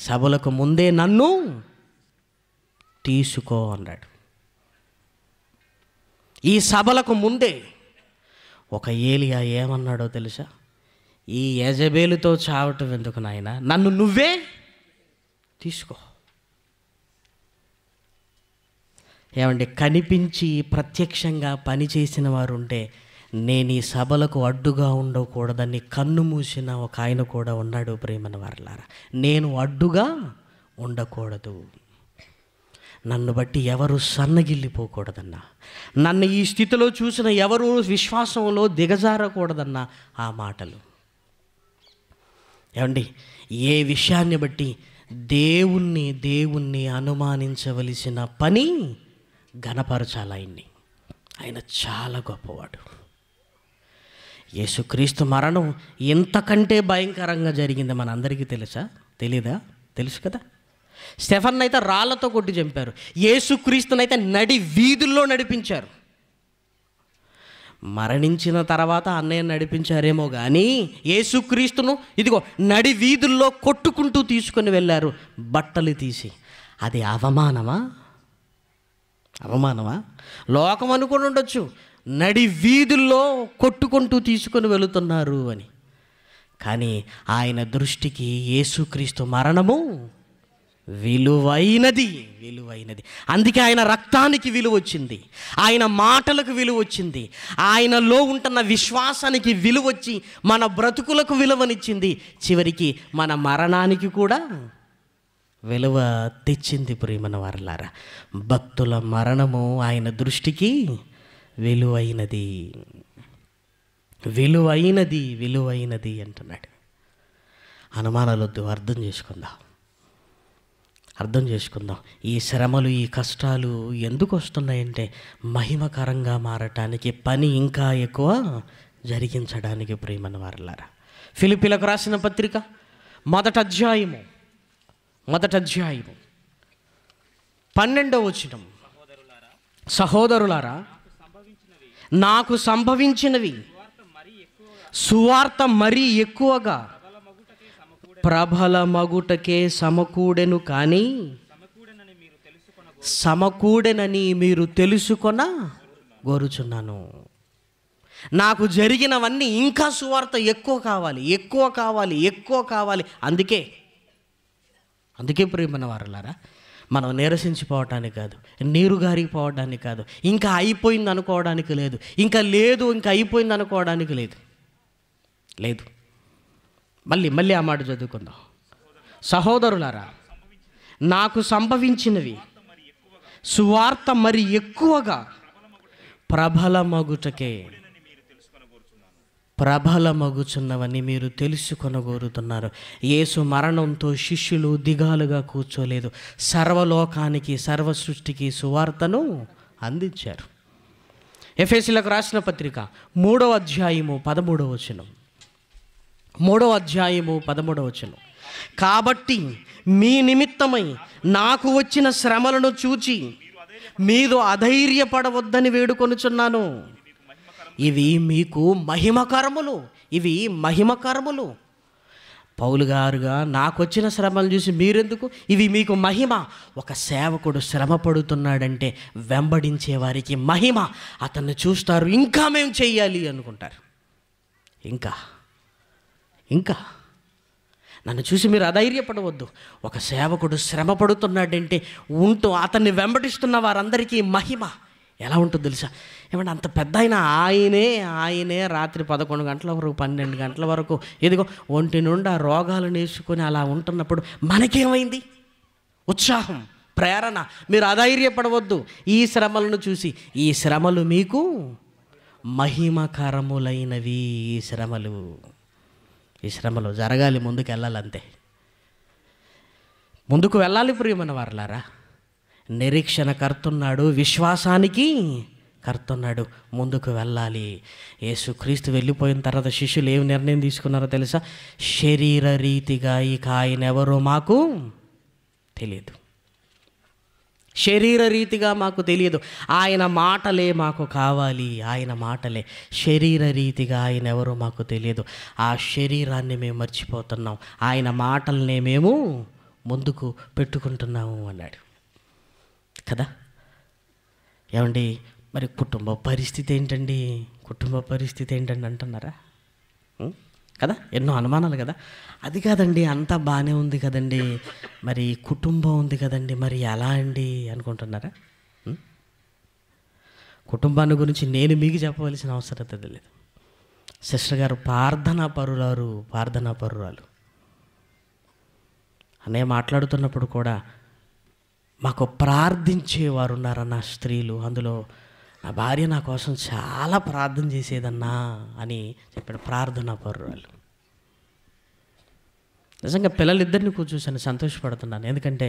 సభలకు ముందే నన్ను తీసుకో అన్నాడు. ఈ సభలకు ముందే ఒక ఏలియా ఏమన్నాడో తెలుసా? ఈ యెజబేలుతో చావటం ఎందుకు నాయనా, నన్ను నువ్వే తీసుకో. ఏమంటే కనిపించి ప్రత్యక్షంగా పనిచేసిన వారు ఉంటే నేను ఈ సభలకు అడ్డుగా ఉండకూడదని కన్ను మూసిన ఒక ఆయన కూడా ఉన్నాడు. ప్రేమన వారలారా, నేను అడ్డుగా ఉండకూడదు, నన్ను బట్టి ఎవరు సన్నగిల్లిపోకూడదన్నా, నన్ను ఈ స్థితిలో చూసిన ఎవరు విశ్వాసంలో దిగజారకూడదన్న ఆ మాటలు. ఏమండి ఏ విషయాన్ని బట్టి దేవుణ్ణి అనుమానించవలసిన పని ఘనపరచాలి ఆయన్ని. ఆయన చాలా గొప్పవాడు. యేసుక్రీస్తు మరణం ఎంతకంటే భయంకరంగా జరిగింది మనందరికీ తెలుసా? తెలీదా? తెలుసు కదా. స్టెఫన్ అయితే రాళ్లతో కొట్టి చంపారు, యేసుక్రీస్తునైతే నడి వీధుల్లో నడిపించారు. మరణించిన తర్వాత అన్నయ్య నడిపించారేమో కానీ యేసుక్రీస్తును ఇదిగో నడి వీధుల్లో కొట్టుకుంటూ తీసుకొని వెళ్ళారు బట్టలు తీసి. అది అవమానమా? లోకం అనుకుని ఉండొచ్చు నడి వీధుల్లో కొట్టుకుంటూ తీసుకొని వెళుతున్నారు అని, కానీ ఆయన దృష్టికి యేసుక్రీస్తు మరణము విలువైనది. అందుకే ఆయన రక్తానికి విలువ వచ్చింది, ఆయన మాటలకు విలువ వచ్చింది, ఆయనలో ఉంటున్న విశ్వాసానికి విలువ వచ్చి మన బ్రతుకులకు విలువనిచ్చింది, చివరికి మన మరణానికి కూడా విలువ తెచ్చింది. ప్రియమైన వారలారా, భక్తుల మరణము ఆయన దృష్టికి విలువైనది అంటున్నాడు. అనుమానాలొద్దు, అర్థం చేసుకుందాం. ఈ శ్రమలు, ఈ కష్టాలు ఎందుకు వస్తున్నాయంటే మహిమకరంగా మారటానికి, పని ఇంకా ఎక్కువ జరిగించడానికి. ప్రియమైన వారలారా, ఫిలిప్పీలకు రాసిన పత్రిక మొదటి అధ్యాయము 12వ వచనం, సహోదరులారా నాకు సంభవించినవి సువార్త మరీ ఎక్కువగా ప్రబల మగుటకే సమకూడెను, కానీ సమకూడెనని మీరు తెలుసుకొన కోరుచున్నాను. నాకు జరిగినవన్నీ ఇంకా సువార్త ఎక్కువ కావాలి. అందుకే ప్రియమైన వారలారా, మనం నీరసించిపోవటానికి కాదు, నీరు గారిపోవడానికి కాదు, ఇంకా అయిపోయింది అనుకోవడానికి లేదు, ఇంకా అయిపోయింది అనుకోవడానికి లేదు. మళ్ళీ ఆ మాట చదువుకుందాం. సహోదరులారా నాకు సంభవించినవి సువార్త మరి ఎక్కువగా ప్రబలమగుచున్నవని మీరు తెలుసుకొనగోరుతున్నారు. యేసు మరణంతో శిష్యులు దిగాలుగా కూర్చోలేదు, సర్వలోకానికి, సర్వ సృష్టికి సువార్తను అందించారు. ఎఫెసీయులకు రాసిన పత్రిక 3వ అధ్యాయము 13వ వచనం, 3వ అధ్యాయము 13వ వచనం, కాబట్టి మీ నిమిత్తమై నాకు వచ్చిన శ్రమలను చూచి మీరు అధైర్యపడవద్దని వేడుకొనుచున్నాను. ఇవి మీకు మహిమకరములు. పౌలు గారుగా నాకు వచ్చిన శ్రమలు చూసి మీరెందుకు, ఇవి మీకు మహిమ. ఒక సేవకుడు శ్రమ పడుతున్నాడంటే వెంబడించే వారికి మహిమ. అతన్ని చూస్తారు, ఇంకా మేము చెయ్యాలి అనుకుంటారు. ఇంకా నన్ను చూసి మీరు అధైర్యపడవద్దు. ఒక సేవకుడు శ్రమ పడుతున్నాడంటే అతన్ని వెంబడిస్తున్న వారందరికీ మహిమ ఎలా ఉంటుందో తెలుసా? ఏమంటే అంత పెద్ద ఆయనే రాత్రి 11 గంటల వరకు 12 గంటల వరకు ఇదిగో ఒంటి నుండి ఆ రోగాలు నేర్చుకొని అలా ఉంటున్నప్పుడు మనకేమైంది? ఉత్సాహం, ప్రేరణ. మీరు అధైర్యపడవద్దు ఈ శ్రమలను చూసి. ఈ శ్రమలు మీకు మహిమకరములైనవి. ఈ శ్రమలు జరగాలి, ముందుకు వెళ్ళాలి, అంతే. ముందుకు వెళ్ళాలి ప్రియమైన వారలారా. నిరీక్షణ కర్తున్నాడు, విశ్వాసానికి కర్తున్నాడు. ముందుకు వెళ్ళాలి. యేసుక్రీస్తు వెళ్ళిపోయిన తర్వాత శిష్యులు ఏం నిర్ణయం తీసుకున్నారో తెలుసా? శరీర రీతిగా ఇక ఆయన ఎవరో మాకు తెలియదు. శరీర రీతిగా మాకు తెలియదు. ఆయన మాటలే మాకు కావాలి. ఆయన మాటలే. శరీర రీతిగా ఆయన ఎవరో మాకు తెలియదు. ఆ శరీరాన్ని మేము మర్చిపోతున్నాం. ఆయన మాటలనే మేము ముందుకు పెట్టుకుంటున్నాము అన్నాడు కదా. ఏమండి, మరి కుటుంబ పరిస్థితి ఏంటండి? కుటుంబ పరిస్థితి ఏంటండి అంటున్నారా కదా? ఎన్నో అనుమానాలు కదా. అది కాదండి, అంతా బాగానే ఉంది కదండి, మరి కుటుంబం ఉంది కదండి, మరి ఎలా అండి అనుకుంటున్నారా? కుటుంబాన్ని గురించి నేను మీకు చెప్పవలసిన అవసరం లేదు. సిస్టర్ గారు ప్రార్థనా పరురాలు అనే మాట్లాడుతున్నప్పుడు కూడా మాకు ప్రార్థించేవారు ఉన్నారన్న స్త్రీలు. అందులో నా భార్య నా కోసం చాలా ప్రార్థన చేసేదన్నా అని చెప్పాడు. ప్రార్థనా పరురాలు. నిజంగా పిల్లలిద్దరిని కూర్చూసాను, సంతోషపడుతున్నాను. ఎందుకంటే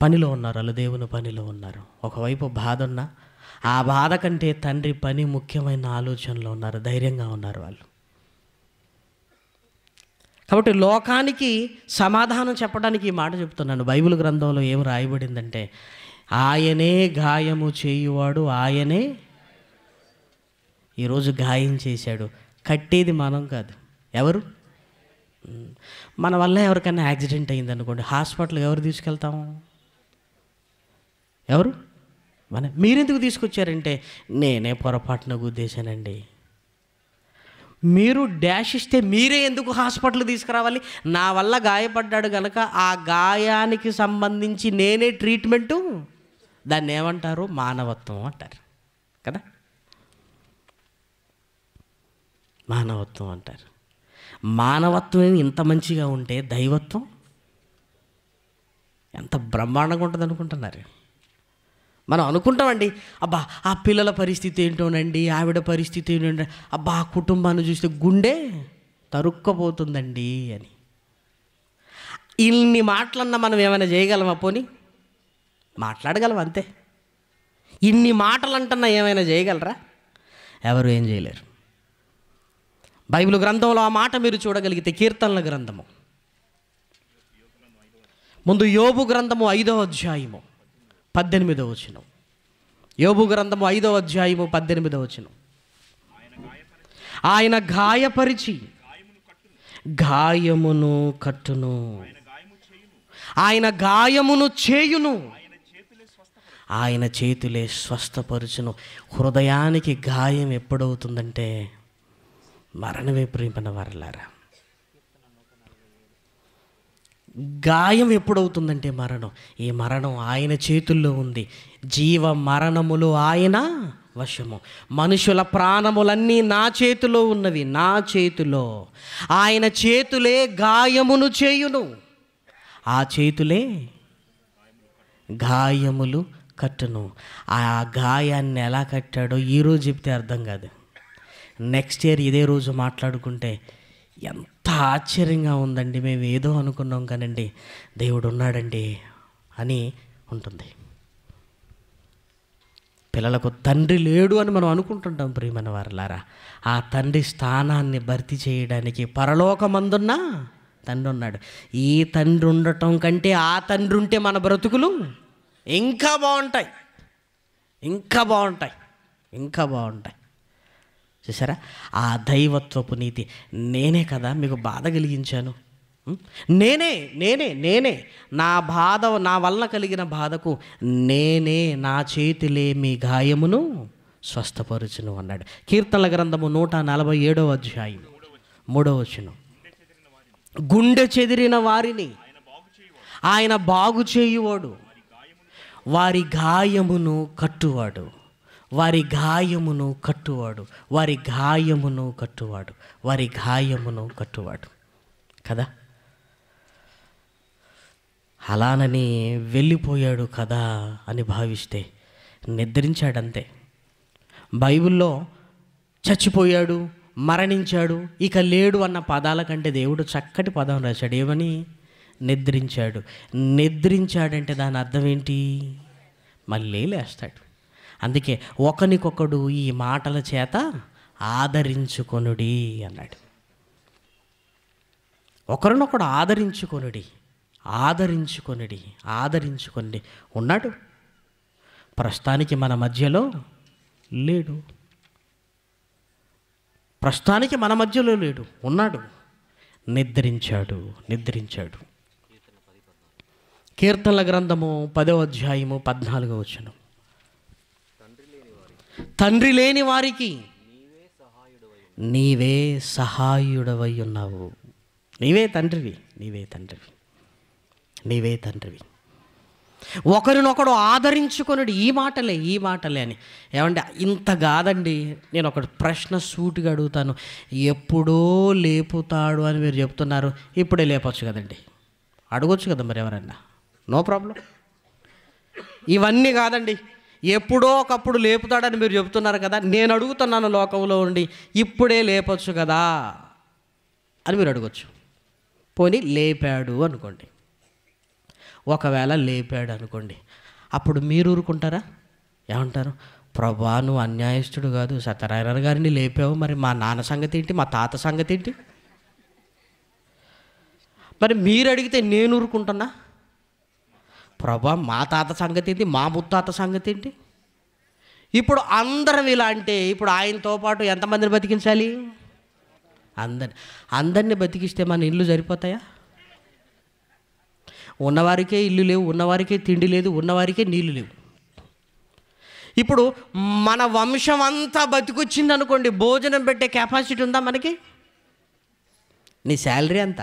పనిలో ఉన్నారు, వాళ్ళు దేవుని పనిలో ఉన్నారు. ఒకవైపు బాధ ఉన్నా ఆ బాధ కంటే తండ్రి పని ముఖ్యమైన ఆలోచనలో ఉన్నారు, ధైర్యంగా ఉన్నారు వాళ్ళు. కాబట్టి లోకానికి సమాధానం చెప్పడానికి ఈ మాట చెప్తున్నాను. బైబిల్ గ్రంథంలో ఏం రాయబడిందంటే, ఆయనే గాయము చేయువాడు, ఆయనే ఈరోజు గాయం చేశాడు. కట్టేది మనం కాదు. ఎవరు? మన వల్ల ఎవరికైనా యాక్సిడెంట్ అయింది అనుకోండి, హాస్పిటల్కి ఎవరు తీసుకెళ్తాము? ఎవరు? మీరెందుకు తీసుకొచ్చారంటే, నేనే పొరపాటున గుద్దేశానండి. మీరు డాష్ ఇస్తే మీరే ఎందుకు హాస్పిటల్ తీసుకురావాలి? నా వల్ల గాయపడ్డాడు కనుక ఆ గాయానికి సంబంధించి నేనే ట్రీట్మెంటు. దాన్ని ఏమంటారు? మానవత్వం అంటారు కదా. మానవత్వం అంటారు. మానవత్వం ఇంత మంచిగా ఉంటే దైవత్వం ఎంత బ్రహ్మాండంగా ఉంటుంది అనుకుంటున్నారు. మనం అనుకుంటామండి, అబ్బా ఆ పిల్లల పరిస్థితి ఏంటోనండి, ఆవిడ పరిస్థితి ఏంటంటే, అబ్బా ఆ కుటుంబాన్ని చూస్తే గుండె తరుక్కపోతుందండి అని. ఇన్ని మాటలన్నా మనం ఏమైనా చేయగలమా? పోనీ మాట్లాడగలం అంతే. ఇన్ని మాటలు అంటున్నా ఏమైనా చేయగలరా? ఎవరు ఏం చేయలేరు. బైబిల్ గ్రంథంలో ఆ మాట మీరు చూడగలిగితే, కీర్తనల గ్రంథము ముందు యోబు గ్రంథము 5వ అధ్యాయము 18వ వచనం. యోబు గ్రంథము 5వ అధ్యాయము 18వ వచనం. ఆయన గాయపరిచి గాయమును కట్టును, ఆయన గాయమును చేయును, ఆయన చేతులే స్వస్థపరుచును. హృదయానికి గాయం ఎప్పుడవుతుందంటే మరణమే ప్రియమైన వారలారా. గాయం ఎప్పుడవుతుందంటే మరణం. ఈ మరణం ఆయన చేతుల్లో ఉంది. జీవ మరణములు ఆయన వశము. మనుషుల ప్రాణములన్నీ నా చేతిలో ఉన్నవి, నా చేతిలో. ఆయన చేతులే గాయమును చేయును, ఆ చేతులే గాయములు కట్టును. ఆ గాయాన్ని ఎలా కట్టాడో ఈరోజు చెప్తే అర్థం కాదు. నెక్స్ట్ ఇయర్ ఇదే రోజు మాట్లాడుకుంటే ఎంత ఆశ్చర్యంగా ఉందండి. మేము ఏదో అనుకున్నాం కానండి, దేవుడు ఉన్నాడండి అని ఉంటుంది. పిల్లలకు తండ్రి లేడు అని మనం అనుకుంటుంటాం ప్రియమైన వారలారా. ఆ తండ్రి స్థానాన్ని భర్తీ చేయడానికి పరలోకమందున్న తండ్రి ఉన్నాడు. ఈ తండ్రి ఉండటం కంటే ఆ తండ్రి ఉంటే మన బ్రతుకులు ఇంకా బాగుంటాయి, ఇంకా బాగుంటాయి, ఇంకా బాగుంటాయి. చూసారా ఆ దైవత్వపు నీతి. నేనే కదా మీకు బాధ కలిగించాను. నేనే నా బాధ, నా వల్ల కలిగిన బాధకు నేనే, నా చేతులే మీ గాయమును స్వస్థపరుచును అన్నాడు. కీర్తనల గ్రంథము 147వ అధ్యాయం 3వ వచనం. గుండె చెదిరిన వారిని ఆయన బాగు చేయువాడు, వారి గాయమును కట్టువాడు, వారి గాయమును కట్టువాడు, వారి గాయమును కట్టువాడు, వారి గాయమును కట్టువాడు కదా. అలానని వెళ్ళిపోయాడు కదా అని భావిస్తే నిద్రించాడంతే. బైబిల్లో చచ్చిపోయాడు, మరణించాడు, ఇక లేడు అన్న పదాల కంటే దేవుడు చక్కటి పదం రాశాడు. ఏమని? నిద్రించాడు. నిద్రించాడంటే దాని అర్థం ఏంటి? మళ్ళీ లేస్తాడు. అందుకే ఒకనికొకడు ఈ మాటల చేత ఆదరించుకొనుడి అన్నాడు. ఒకరినొకడు ఆదరించుకొనుడి, ఆదరించుకొనుడి, ఆదరించుకొనుడి. ఉన్నాడు, ప్రస్తుతానికి మన మధ్యలో లేడు. ప్రస్తుతానికి మన మధ్యలో లేడు, ఉన్నాడు. నిద్రించాడు, నిద్రించాడు. కీర్తనల గ్రంథము 10వ అధ్యాయము 14వ వచనం. తండ్రి లేని వారికి నీవే సహాయుడవై ఉన్నావు. నీవే తండ్రివి, నీవే తండ్రివి, నీవే తండ్రివి. ఒకరినొకడు ఆదరించుకొనుడి. ఈ మాటలే అని. ఏమంటే ఇంత కాదండి. నేను ఒక ప్రశ్న సూటిగా అడుగుతాను. ఎప్పుడో లేపుతాడు అని మీరు చెప్తున్నారు, ఇప్పుడే లేపచ్చు కదండి, అడగొచ్చు కదా మరి ఎవరన్నా, నో ప్రాబ్లం. ఇవన్నీ కాదండి, ఎప్పుడో ఒకప్పుడు లేపుతాడని మీరు చెప్తున్నారు కదా, నేను అడుగుతున్నాను లోకంలో ఉండి, ఇప్పుడే లేపచ్చు కదా అని మీరు అడగొచ్చు. పోనీ లేపాడు అనుకోండి, ఒకవేళ లేపాడు అనుకోండి, అప్పుడు మీరు ఊరుకుంటారా? ఏమంటారు? ప్రభా, నువ్వు అన్యాయస్తుడు కాదు, సత్యనారాయణ గారిని లేపావు, మరి మా నాన్న సంగతి ఏంటి, మా తాత సంగతి ఏంటి? మరి మీరు అడిగితే నేను ఊరుకుంటున్నా? ప్రభా, మా తాత సంగతి ఏంటి, మా ముత్తాత సంగతి ఏంటి? ఇప్పుడు అందరం ఇలా అంటే ఇప్పుడు ఆయనతో పాటు ఎంతమందిని బతికించాలి? అందరిని బతికిస్తే మన ఇల్లు సరిపోతాయా? ఉన్నవారికే ఇల్లు లేవు, ఉన్నవారికే తిండి లేదు, ఉన్నవారికే నీళ్ళు లేవు. ఇప్పుడు మన వంశం అంతా బతికొచ్చింది అనుకోండి, భోజనం పెట్టే కెపాసిటీ ఉందా మనకి? నీ శాలరీ ఎంత?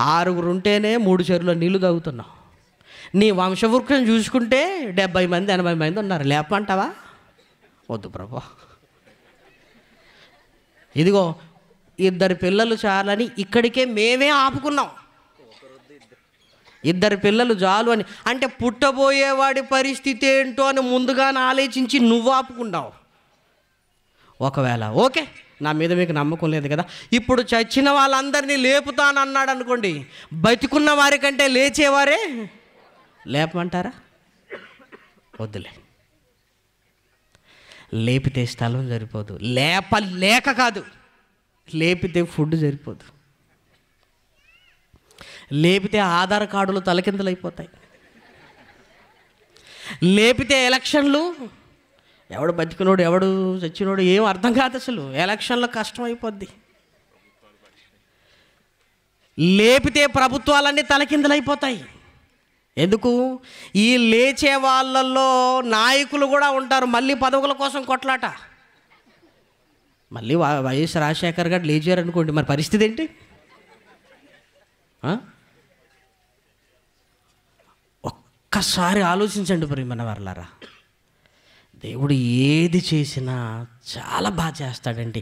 6 ఉంటేనే 3 చెరువుల నీళ్లు తాగుతున్నావు. నీ వంశవృక్షం చూసుకుంటే 70 మంది 80 మంది ఉన్నారు. లేపమంటావా? వద్దు ప్రభా. ఇదిగో 2 పిల్లలు చాలని ఇక్కడికే మేమే ఆపుకున్నాం. 2 పిల్లలు చాలు అని అంటే పుట్టబోయేవాడి పరిస్థితి ఏంటో అని ముందుగానే ఆలోచించి నువ్వు ఆపుకున్నావు. ఒకవేళ ఓకే, నా మీద మీకు నమ్మకం లేదు కదా, ఇప్పుడు చచ్చిన వాళ్ళందరినీ లేపుతానన్నాడు అనుకోండి, బతికున్న వారికంటే లేచేవారే లేపమంటారా? వద్దులే. లేపితే స్థలం సరిపోదు, లేక కాదు, లేపితే ఫుడ్ సరిపోదు, లేపితే ఆధార్ కార్డులు తలకిందులు అయిపోతాయి, లేపితే ఎలక్షన్లు, ఎవడు బతికినోడు ఎవడు చచ్చినోడు ఏం అర్థం కాదు అసలు, ఎలక్షన్లో కష్టం అయిపోద్ది. లేపితే ప్రభుత్వాలన్నీ తలకిందులు అయిపోతాయి. ఎందుకు? ఈ లేచే వాళ్ళల్లో నాయకులు కూడా ఉంటారు, మళ్ళీ పదవుల కోసం కొట్లాట. మళ్ళీ వైఎస్ రాజశేఖర్ గారు లేచారనుకోండి, మరి పరిస్థితి ఏంటి? ఒక్కసారి ఆలోచించండి ప్రియమైన వారలారా. దేవుడు ఏది చేసినా చాలా బాగా చేస్తాడండి.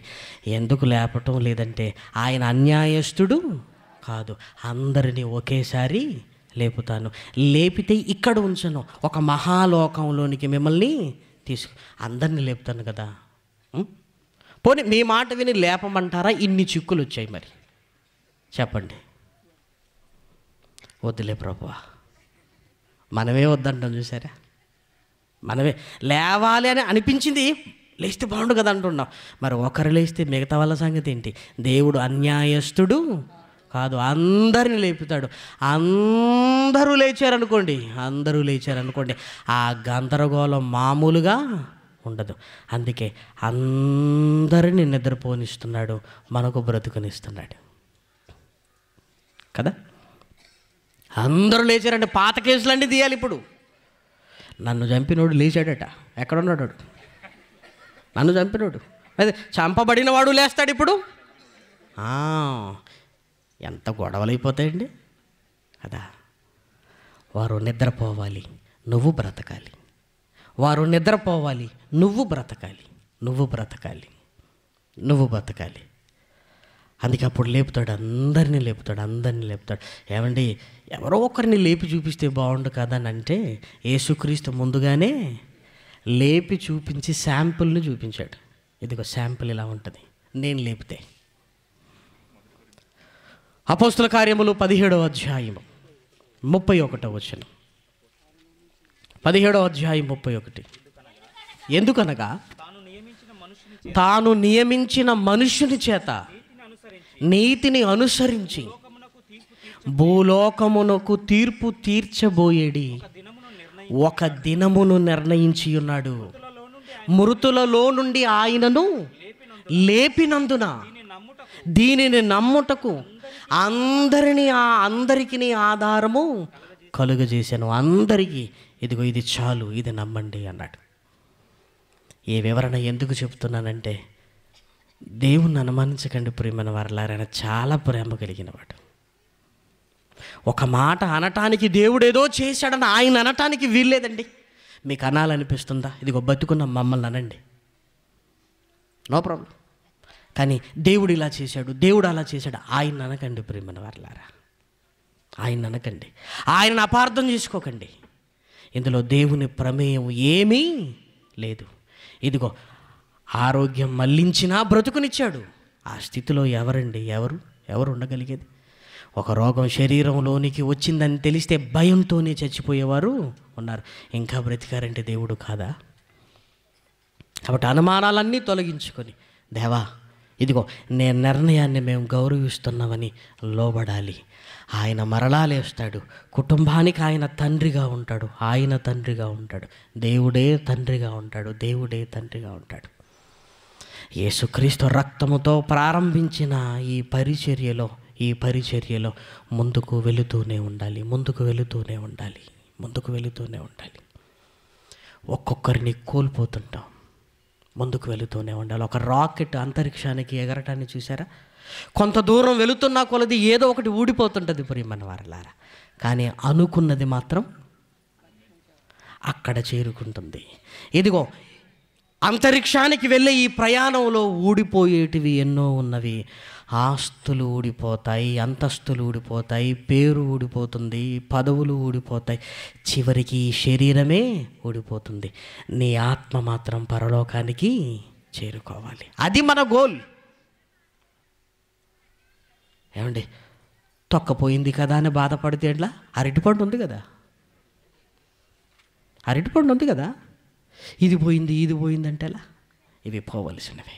ఎందుకు లేపటం లేదంటే ఆయన అన్యాయస్తుడు కాదు, అందరినీ ఒకేసారి లేపుతాను. లేపితే ఇక్కడ ఉంచను, ఒక మహాలోకంలోనికి మిమ్మల్ని అందరినీ లేపుతాను కదా. పోనీ మీ మాట విని లేపమంటారా? ఇన్ని చిక్కులు వచ్చాయి, మరి చెప్పండి. వద్దులే ప్రభువా, మనమే వద్దంటాం. చూసారా, మనమే లేవాలి అని అనిపించింది, లేస్తే బాగుండు కదా అంటున్నాం. మరి ఒకరు లేస్తే మిగతా వాళ్ళ సంగతి ఏంటి? దేవుడు అన్యాయస్తుడు కాదు, అందరిని లేపుతాడు. అందరూ లేచారనుకోండి, ఆ గందరగోళం మామూలుగా ఉండదు. అందుకే అందరిని నిద్రపోనిస్తున్నాడు, మనకు బ్రతుకునిస్తున్నాడు కదా. అందరూ లేచారంటే పాత కేసులన్నీ తీయాలి. ఇప్పుడు నన్ను చంపినోడు లేచాడట, ఎక్కడున్నాడు? నన్ను చంపినోడు, అదే చంపబడిన వాడు లేస్తాడు ఇప్పుడు. ఎంత గొడవలు అయిపోతాయండి కదా. వారు నిద్రపోవాలి, నువ్వు బ్రతకాలి. వారు నిద్రపోవాలి, నువ్వు బ్రతకాలి. అందుకే అప్పుడు లేపుతాడు, అందరినీ లేపుతాడు. ఏమండి, ఎవరో ఒకరిని లేపి చూపిస్తే బాగుండు కదా అని అంటే యేసుక్రీస్తు ముందుగానే లేపి చూపించి శాంపుల్ని చూపించాడు. ఇదిగో శాంపుల్ ఇలా ఉంటుంది నేను లేపితే. అపోస్తుల కార్యములు 17వ అధ్యాయము 31వ వచనం. 17వ అధ్యాయం 31. ఎందుకనగా తాను నియమించిన మనుషుని చేత నీతిని అనుసరించి భూలోకమునకు తీర్పు తీర్చబోయేడి ఒక దినమును నిర్ణయించి ఉన్నాడు. మృతులలో నుండి ఆయనను లేపినందున దీనిని నమ్ముటకు అందరికీ ఆధారము కలుగజేశాను. అందరికీ ఇదిగో ఇది చాలు, ఇది నమ్మండి అన్నాడు. ఈ వివరణ ఎందుకు చెప్తున్నానంటే, దేవుణ్ణి అనుమానించకండి ప్రియమైన వారలారా, ఆయన చాలా ప్రేమ కలిగినవాడు. ఒక మాట అనటానికి దేవుడు ఏదో చేశాడని ఆయన అనటానికి వీల్లేదండి. మీకు అనాలనిపిస్తుందా? ఇదిగో బతుకున్న మమ్మల్ని అనండి, నో ప్రాబ్లం. కానీ దేవుడు ఇలా చేశాడు, దేవుడు అలా చేశాడు, ఆయన అనకండి ప్రియమైన వారలారా, ఆయన అనకండి. ఆయనను అపార్థం చేసుకోకండి. ఇందులో దేవుని ప్రమేయం ఏమీ లేదు. ఇదిగో ఆరోగ్యం మళ్ళించినా బ్రతుకునిచ్చాడు. ఆ స్థితిలో ఎవరు ఉండగలిగేది? ఒక రోగం శరీరంలోనికి వచ్చిందని తెలిస్తే భయంతోనే చచ్చిపోయేవారు ఉన్నారు. ఇంకా బ్రతికారంటే దేవుడు కాదా? కాబట్టి అనుమానాలన్నీ తొలగించుకొని, దేవా ఇదిగో నే నిర్ణయాన్ని మేము గౌరవిస్తున్నామని లోబడాలి. ఆయన మరలా లేస్తాడు. కుటుంబానికి ఆయన తండ్రిగా ఉంటాడు. దేవుడే తండ్రిగా ఉంటాడు. యేసుక్రీస్తు రక్తముతో ప్రారంభించిన ఈ పరిచర్యలో ముందుకు వెళుతూనే ఉండాలి. ఒక్కొక్కరిని కోల్పోతుంటాం, ముందుకు వెళుతూనే ఉండాలి. ఒక రాకెట్ అంతరిక్షానికి ఎగరటాన్ని చూసారా? కొంత దూరం వెళుతున్నా కొలది ఏదో ఒకటి ఊడిపోతుంటుంది ప్రియమైన వారలారా, కానీ అనుకున్నది మాత్రం అక్కడ చేరుకుంటుంది. ఇదిగో అంతరిక్షానికి వెళ్ళే ఈ ప్రయాణంలో ఊడిపోయేటివి ఎన్నో ఉన్నవి. ఆస్తులు ఊడిపోతాయి, అంతస్తులు ఊడిపోతాయి, పేరు ఊడిపోతుంది, పదవులు ఊడిపోతాయి, చివరికి ఈ శరీరమే ఊడిపోతుంది. నీ ఆత్మ మాత్రం పరలోకానికి చేరుకోవాలి. అది మన గోల్. ఏమండి, తొక్కపోయింది కదా అని బాధపడితే ఎట్లా? అరటిపండు ఉంది కదా, ఇది పోయింది అంటే ఎలా? ఇవి పోవలసినవి.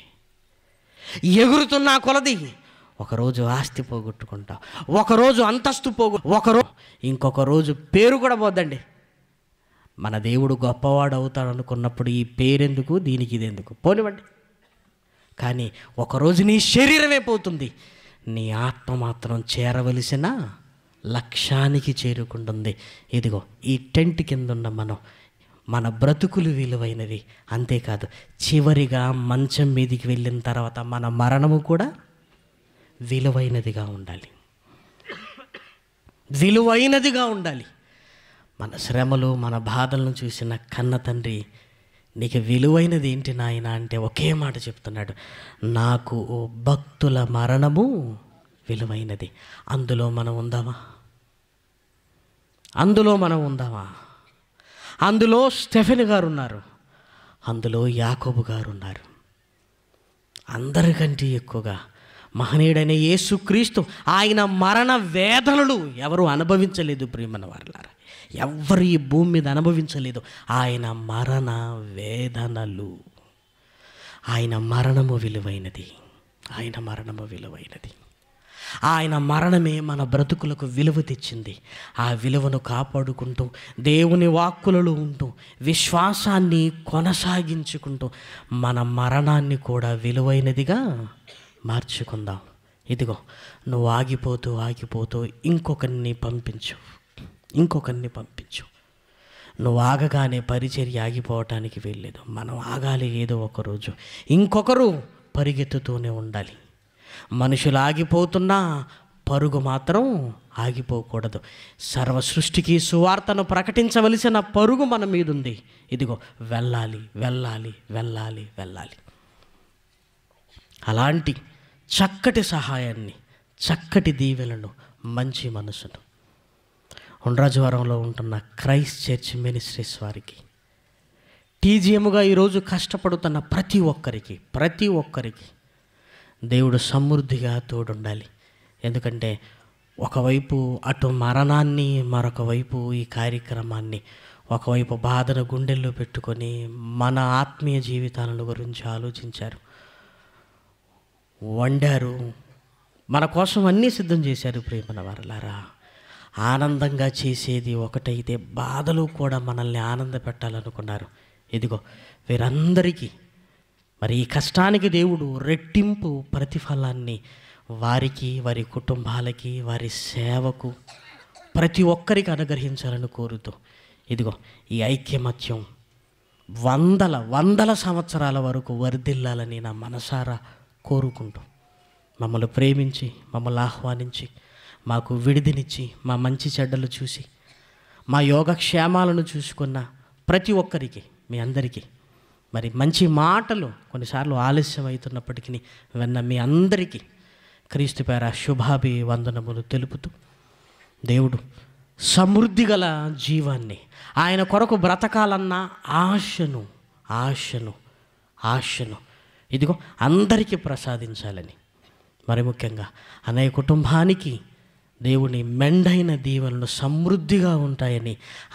ఎగురుతున్నా కొలది ఒకరోజు ఆస్తి పోగొట్టుకుంటావు, ఒకరోజు అంతస్తు ఇంకొక రోజు పేరు కూడా పోద్దండి. మన దేవుడు గొప్పవాడు అవుతాడు అనుకున్నప్పుడు ఈ పేరెందుకు, దీనికి ఇదెందుకు, పోనివ్వండి. కానీ ఒకరోజు నీ శరీరమే పోతుంది, నీ ఆత్మ మాత్రం చేరవలసిన లక్ష్యానికి చేరుకుంటుంది. ఇదిగో ఈ టెంట్ కింద ఉన్న మన బ్రతుకులు విలువైనవి. అంతేకాదు, చివరిగా మంచం మీదికి వెళ్ళిన తర్వాత మన మరణము కూడా విలువైనదిగా ఉండాలి. మన శ్రమలు, మన బాధలను చూసిన కన్న తండ్రి, నీకు విలువైనది ఏంటి నాయన అంటే ఒకే మాట చెప్తున్నాడు, నాకు భక్తుల మరణము విలువైనది. అందులో మనం ఉందామా? అందులో స్టెఫెన్ గారు ఉన్నారు, అందులో యాకోబు గారు ఉన్నారు. అందరికంటే ఎక్కువగా మహనీయుడైన యేసుక్రీస్తు ఆయన మరణ వేదనలు ఎవరు అనుభవించలేదు ప్రియమైన వారలారా, ఎవ్వరు ఈ భూమి మీద అనుభవించలేదు ఆయన మరణ వేదనలు. ఆయన మరణము విలువైనది. ఆయన మరణమే మన బ్రతుకులకు విలువ తెచ్చింది. ఆ విలువను కాపాడుకుంటూ, దేవుని వాక్కులలో ఉంటూ, విశ్వాసాన్ని కొనసాగించుకుంటూ మన మరణాన్ని కూడా విలువైనదిగా మార్చుకుందాం. ఇదిగో నువ్వు ఆగిపోతూ ఇంకొకరిని పంపించు. నువ్వు ఆగగానే పరిచర్య ఆగిపోవటానికి వీల్లేదు. మనం ఆగాలి ఏదో ఒకరోజు. ఇంకొకరు పరిగెత్తుతూనే ఉండాలి. మనుషులు ఆగిపోతున్నా పరుగు మాత్రం ఆగిపోకూడదు. సర్వ సృష్టికి సువార్తను ప్రకటించవలసిన పరుగు మన మీద ఉంది. ఇదిగో వెళ్ళాలి. అలాంటి చక్కటి సహాయాన్ని, చక్కటి దీవెనలను, మంచి మనసును ఉండ్రాజవరంలో ఉంటున్న క్రైస్ట్ చర్చ్ మినిస్ట్రీస్ వారికి, టీజీఎంగా ఈరోజు కష్టపడుతున్న ప్రతి ఒక్కరికి దేవుడు సమృద్ధిగా తోడుండాలి. ఎందుకంటే ఒకవైపు అటు మరణాన్ని, మరొక వైపు ఈ కార్యక్రమాన్ని, ఒకవైపు బాధను గుండెల్లో పెట్టుకొని మన ఆత్మీయ జీవితాలను గురించి ఆలోచించారు, వండారు, మన కోసం అన్నీ సిద్ధం చేశారు. ప్రియమైన వారలారా, ఆనందంగా చేసేది ఒకటైతే బాధలు కూడా మనల్ని ఆనంద పెట్టాలనుకున్నారు. ఇదిగో వీరందరికీ మరి ఈ కష్టానికి దేవుడు రెట్టింపు ప్రతిఫలాన్ని వారికి, వారి కుటుంబాలకి, వారి సేవకు ప్రతి ఒక్కరికి అనుగ్రహించాలని కోరుతూ, ఇదిగో ఈ ఐక్యమత్యం వందల సంవత్సరాల వరకు వర్ధిల్లాలని నా మనసారా కోరుకుంటూ, మమ్మల్ని ప్రేమించి, మమ్మల్ని ఆహ్వానించి, మాకు విడిదినిచ్చి, మా మంచి చెడ్డలు చూసి, మా యోగక్షేమాలను చూసుకున్న ప్రతి ఒక్కరికి, మీ అందరికీ మరి మంచి మాటలు కొన్నిసార్లు ఆలస్యం అవుతున్నప్పటికీ విన్న మీ అందరికీ క్రీస్తు పేర శుభాభివందనములు తెలుపుతూ, దేవుడు సమృద్ధి గల జీవాన్ని, ఆయన కొరకు బ్రతకాలన్న ఆశను ఇదిగో అందరికీ ప్రసాదించాలని, మరి ముఖ్యంగా అనేక కుటుంబానికి దేవుని మెండైన దీవెనలు సమృద్ధిగా ఉంటాయని,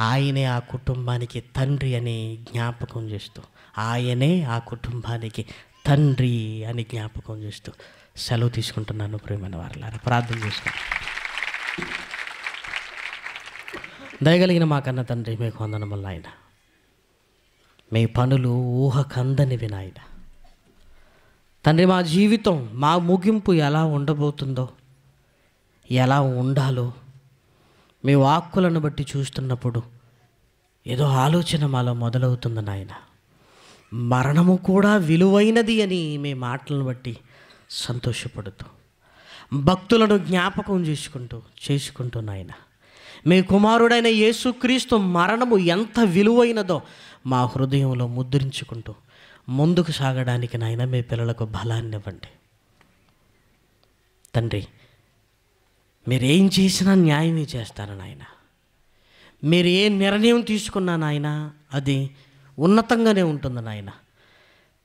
ఆయనే ఆ కుటుంబానికి తండ్రి అని జ్ఞాపకం చేస్తూ, ఆయనే ఆ కుటుంబానికి తండ్రి అని జ్ఞాపకం చేస్తూ సెలవు తీసుకుంటున్నాను. ప్రియమైన వారలారా, ప్రార్థన చేసుకుంటాను. దయగలిగిన మా కన్న తండ్రి, మీకు వందనములు నాయన. మీ పనులు ఊహకందనివి నాయన. తండ్రి, మా జీవితం, మా ముగింపు ఎలా ఉండబోతుందో, ఎలా ఉండాలో మీ వాక్కులను బట్టి చూస్తున్నప్పుడు ఏదో ఆలోచన మాలో మొదలవుతుంది నాయన. మరణము కూడా విలువైనది అని మీ మాటలను బట్టి సంతోషపడుతూ, భక్తులను జ్ఞాపకం చేసుకుంటూ నాయన, మీ కుమారుడైన యేసుక్రీస్తు మరణము ఎంత విలువైనదో మా హృదయంలో ముద్రించుకుంటూ ముందుకు సాగడానికి నాయన మీ పిల్లలకు బలాన్ని ఇవ్వండి. తండ్రి, మీరేం చేసినా న్యాయమే చేస్తారు నాయన. మీరు ఏ నిర్ణయం తీసుకున్నా నాయన అది ఉన్నతంగానే ఉంటుంది నాయన.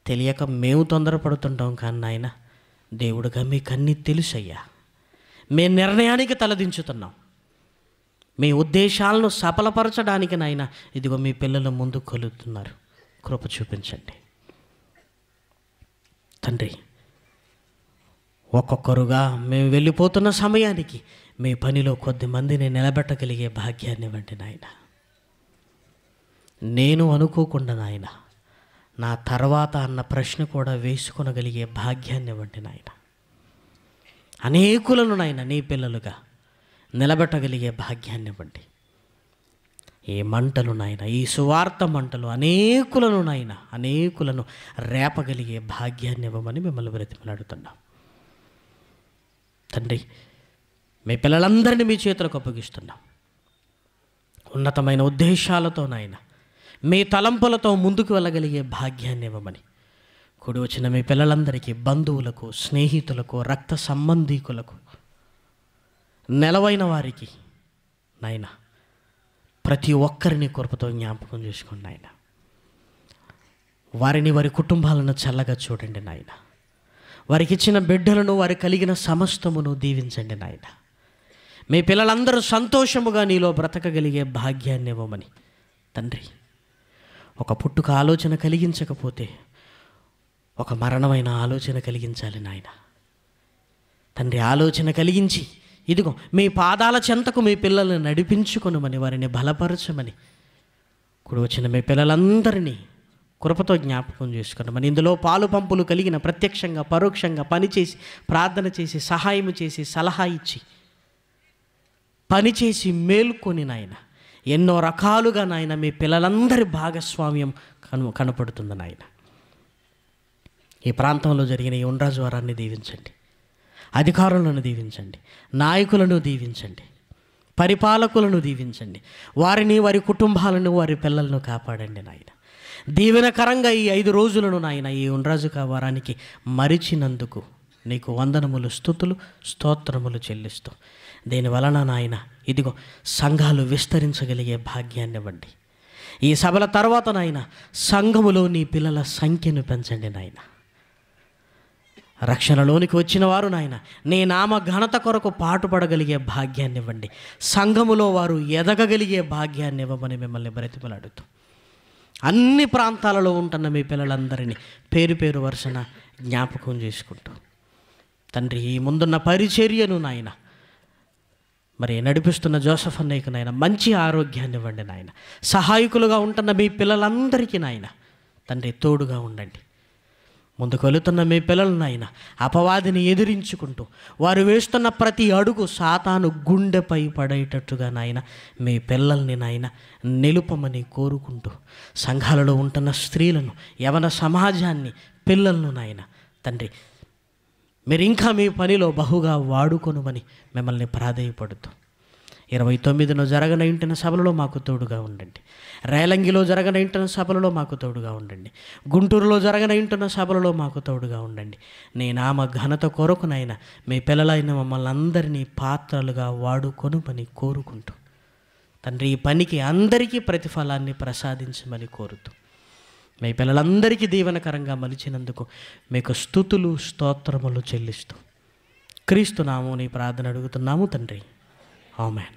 తెలియక మేము తొందరపడుతుంటాం కానీ నాయన, దేవుడుగా మీకు అన్నీ తెలుసయ్యా. మీ నిర్ణయానికి తలదించుతున్నాం. మీ ఉద్దేశాలను సఫలపరచడానికి నాయన ఇదిగో మీ పిల్లలు ముందుకు కలుగుతున్నారు. కృప చూపించండి తండ్రి. ఒక్కొక్కరుగా మేము వెళ్ళిపోతున్న సమయానికి మీ పనిలో కొద్ది మందిని నిలబెట్టగలిగే భాగ్యాన్ని ఇవ్వండి నాయన. నేను అనుకోకుండా నాయన నా తర్వాత అన్న ప్రశ్న కూడా వేసుకొనగలిగే భాగ్యాన్ని ఇవ్వండి నాయన. అనేకులను నాయన నీ పిల్లలుగా నిలబెట్టగలిగే భాగ్యాన్ని ఇవ్వండి. ఈ మంటలు నాయన, ఈ సువార్త మంటలు అనేకులను రేపగలిగే భాగ్యాన్ని ఇవ్వమని మిమ్మల్ని బ్రతిమలాడుతున్నాం తండ్రి. మీ పిల్లలందరినీ మీ చేతులకు అప్పగిస్తున్నాం. ఉన్నతమైన ఉద్దేశాలతో నాయన, మీ తలంపులతో ముందుకు వెళ్ళగలిగే భాగ్యాన్ని ఇవ్వమని కూడి వచ్చిన మీ పిల్లలందరికీ, బంధువులకు, స్నేహితులకు, రక్త సంబంధీకులకు, నెలవైన వారికి నాయన ప్రతి ఒక్కరిని కృపతో జ్ఞాపకం చేసుకోండి నాయన. వారిని, వారి కుటుంబాలను చల్లగా చూడండి నాయన. వారికి ఇచ్చిన బిడ్డలను, వారి కలిగిన సమస్తమును దీవించండి నాయన. మీ పిల్లలందరూ సంతోషముగా నీలో బ్రతకగలిగే భాగ్యాన్ని ఇవ్వమని తండ్రి. ఒక పుట్టుక ఆలోచన కలిగించకపోతే ఒక మరణమైన ఆలోచన కలిగించాలి నాయన. తండ్రి, ఆలోచన కలిగించి ఇదిగో మీ పాదాల చెంతకు మీ పిల్లల్ని నడిపించుకొనమని, వారిని బలపరచమని కూడి వచ్చిన మీ పిల్లలందరినీ కృపతో జ్ఞాపకం చేసుకున్నామని, ఇందులో పాలు పంపులు కలిగిన ప్రత్యక్షంగా పరోక్షంగా పనిచేసి, ప్రార్థన చేసి, సహాయం చేసి, సలహా ఇచ్చి, పనిచేసి మేల్కొని నాయన ఎన్నో రకాలుగా నాయన మీ పిల్లలందరి భాగస్వామ్యం కనపడుతుంది నాయన. ఈ ప్రాంతంలో జరిగిన ఈ ఉండ్రాజు వారాన్ని దీవించండి. అధికారులను దీవించండి, నాయకులను దీవించండి, పరిపాలకులను దీవించండి. వారిని, వారి కుటుంబాలను, వారి పిల్లలను కాపాడండి నాయన. దీవెనకరంగా ఈ 5 రోజులను నాయన ఈ ఉండ్రాజు వారానికి మరిచినందుకు నీకు వందనములు, స్తుతులు, స్తోత్రములు చెల్లిస్తూ, దీనివలన నాయన ఇదిగో సంఘాలు విస్తరించగలిగే భాగ్యాన్ని ఇవ్వండి. ఈ సభల తర్వాత నాయన సంఘములో నీ పిల్లల సంఖ్యను పెంచండి నాయన. రక్షణలోనికి వచ్చిన వారు నాయన నీ నామ ఘనత కొరకు పాటుపడగలిగే భాగ్యాన్ని ఇవ్వండి. సంఘములో వారు ఎదగగలిగే భాగ్యాన్ని ఇవ్వమని మిమ్మల్ని బ్రతిమలాడుతూ, అన్ని ప్రాంతాలలో ఉంటున్న మీ పిల్లలందరినీ పేరు పేరు వరుసన జ్ఞాపకం చేసుకుంటూ, తండ్రి ఈ ముందున్న పరిచర్యను నాయన మరి నడిపిస్తున్న జోసఫ్ అన్నయ్యకు నాయన మంచి ఆరోగ్యాన్ని ఇవ్వండి నాయన. సహాయకులుగా ఉంటున్న మీ పిల్లలందరికీ నాయన తండ్రి తోడుగా ఉండండి. ముందుకు వెళుతున్న మీ పిల్లలు నాయన అపవాదిని ఎదిరించుకుంటూ వారు వేస్తున్న ప్రతి అడుగు సాతాను గుండెపై పడేటట్టుగా నాయన మీ పిల్లల్ని నాయన నిలుపమని కోరుకుంటూ, సంఘాలలో ఉంటున్న స్త్రీలను, యవన సమాజాన్ని, పిల్లలను నాయన తండ్రి మీరు ఇంకా మీ పనిలో బహుగా వాడుకొనుమని మిమ్మల్ని ప్రాధేయపడుతూ, 29న జరగన ఇంటిన సభలలో మాకు తోడుగా ఉండండి. రేలంగిలో జరగన ఇంటిన సభలలో మాకు తోడుగా ఉండండి. గుంటూరులో జరగన ఇంటిన సభలలో మాకు తోడుగా ఉండండి. నీ నామ ఘనత కొరకునైనా మీ పిల్లలైన మమ్మల్ని అందరినీ పాత్రలుగా వాడుకొనుమని కోరుకుంటూ, తండ్రి ఈ పనికి అందరికీ ప్రతిఫలాన్ని ప్రసాదించమని కోరుతూ, మీ పిల్లలందరికీ దీవెనకరంగా మలిచినందుకు మీకు స్తుతులు, స్తోత్రములు చెల్లిస్తూ క్రీస్తు నామమున ఈ ప్రార్థన అడుగుతున్నాము తండ్రి. ఆమేన్.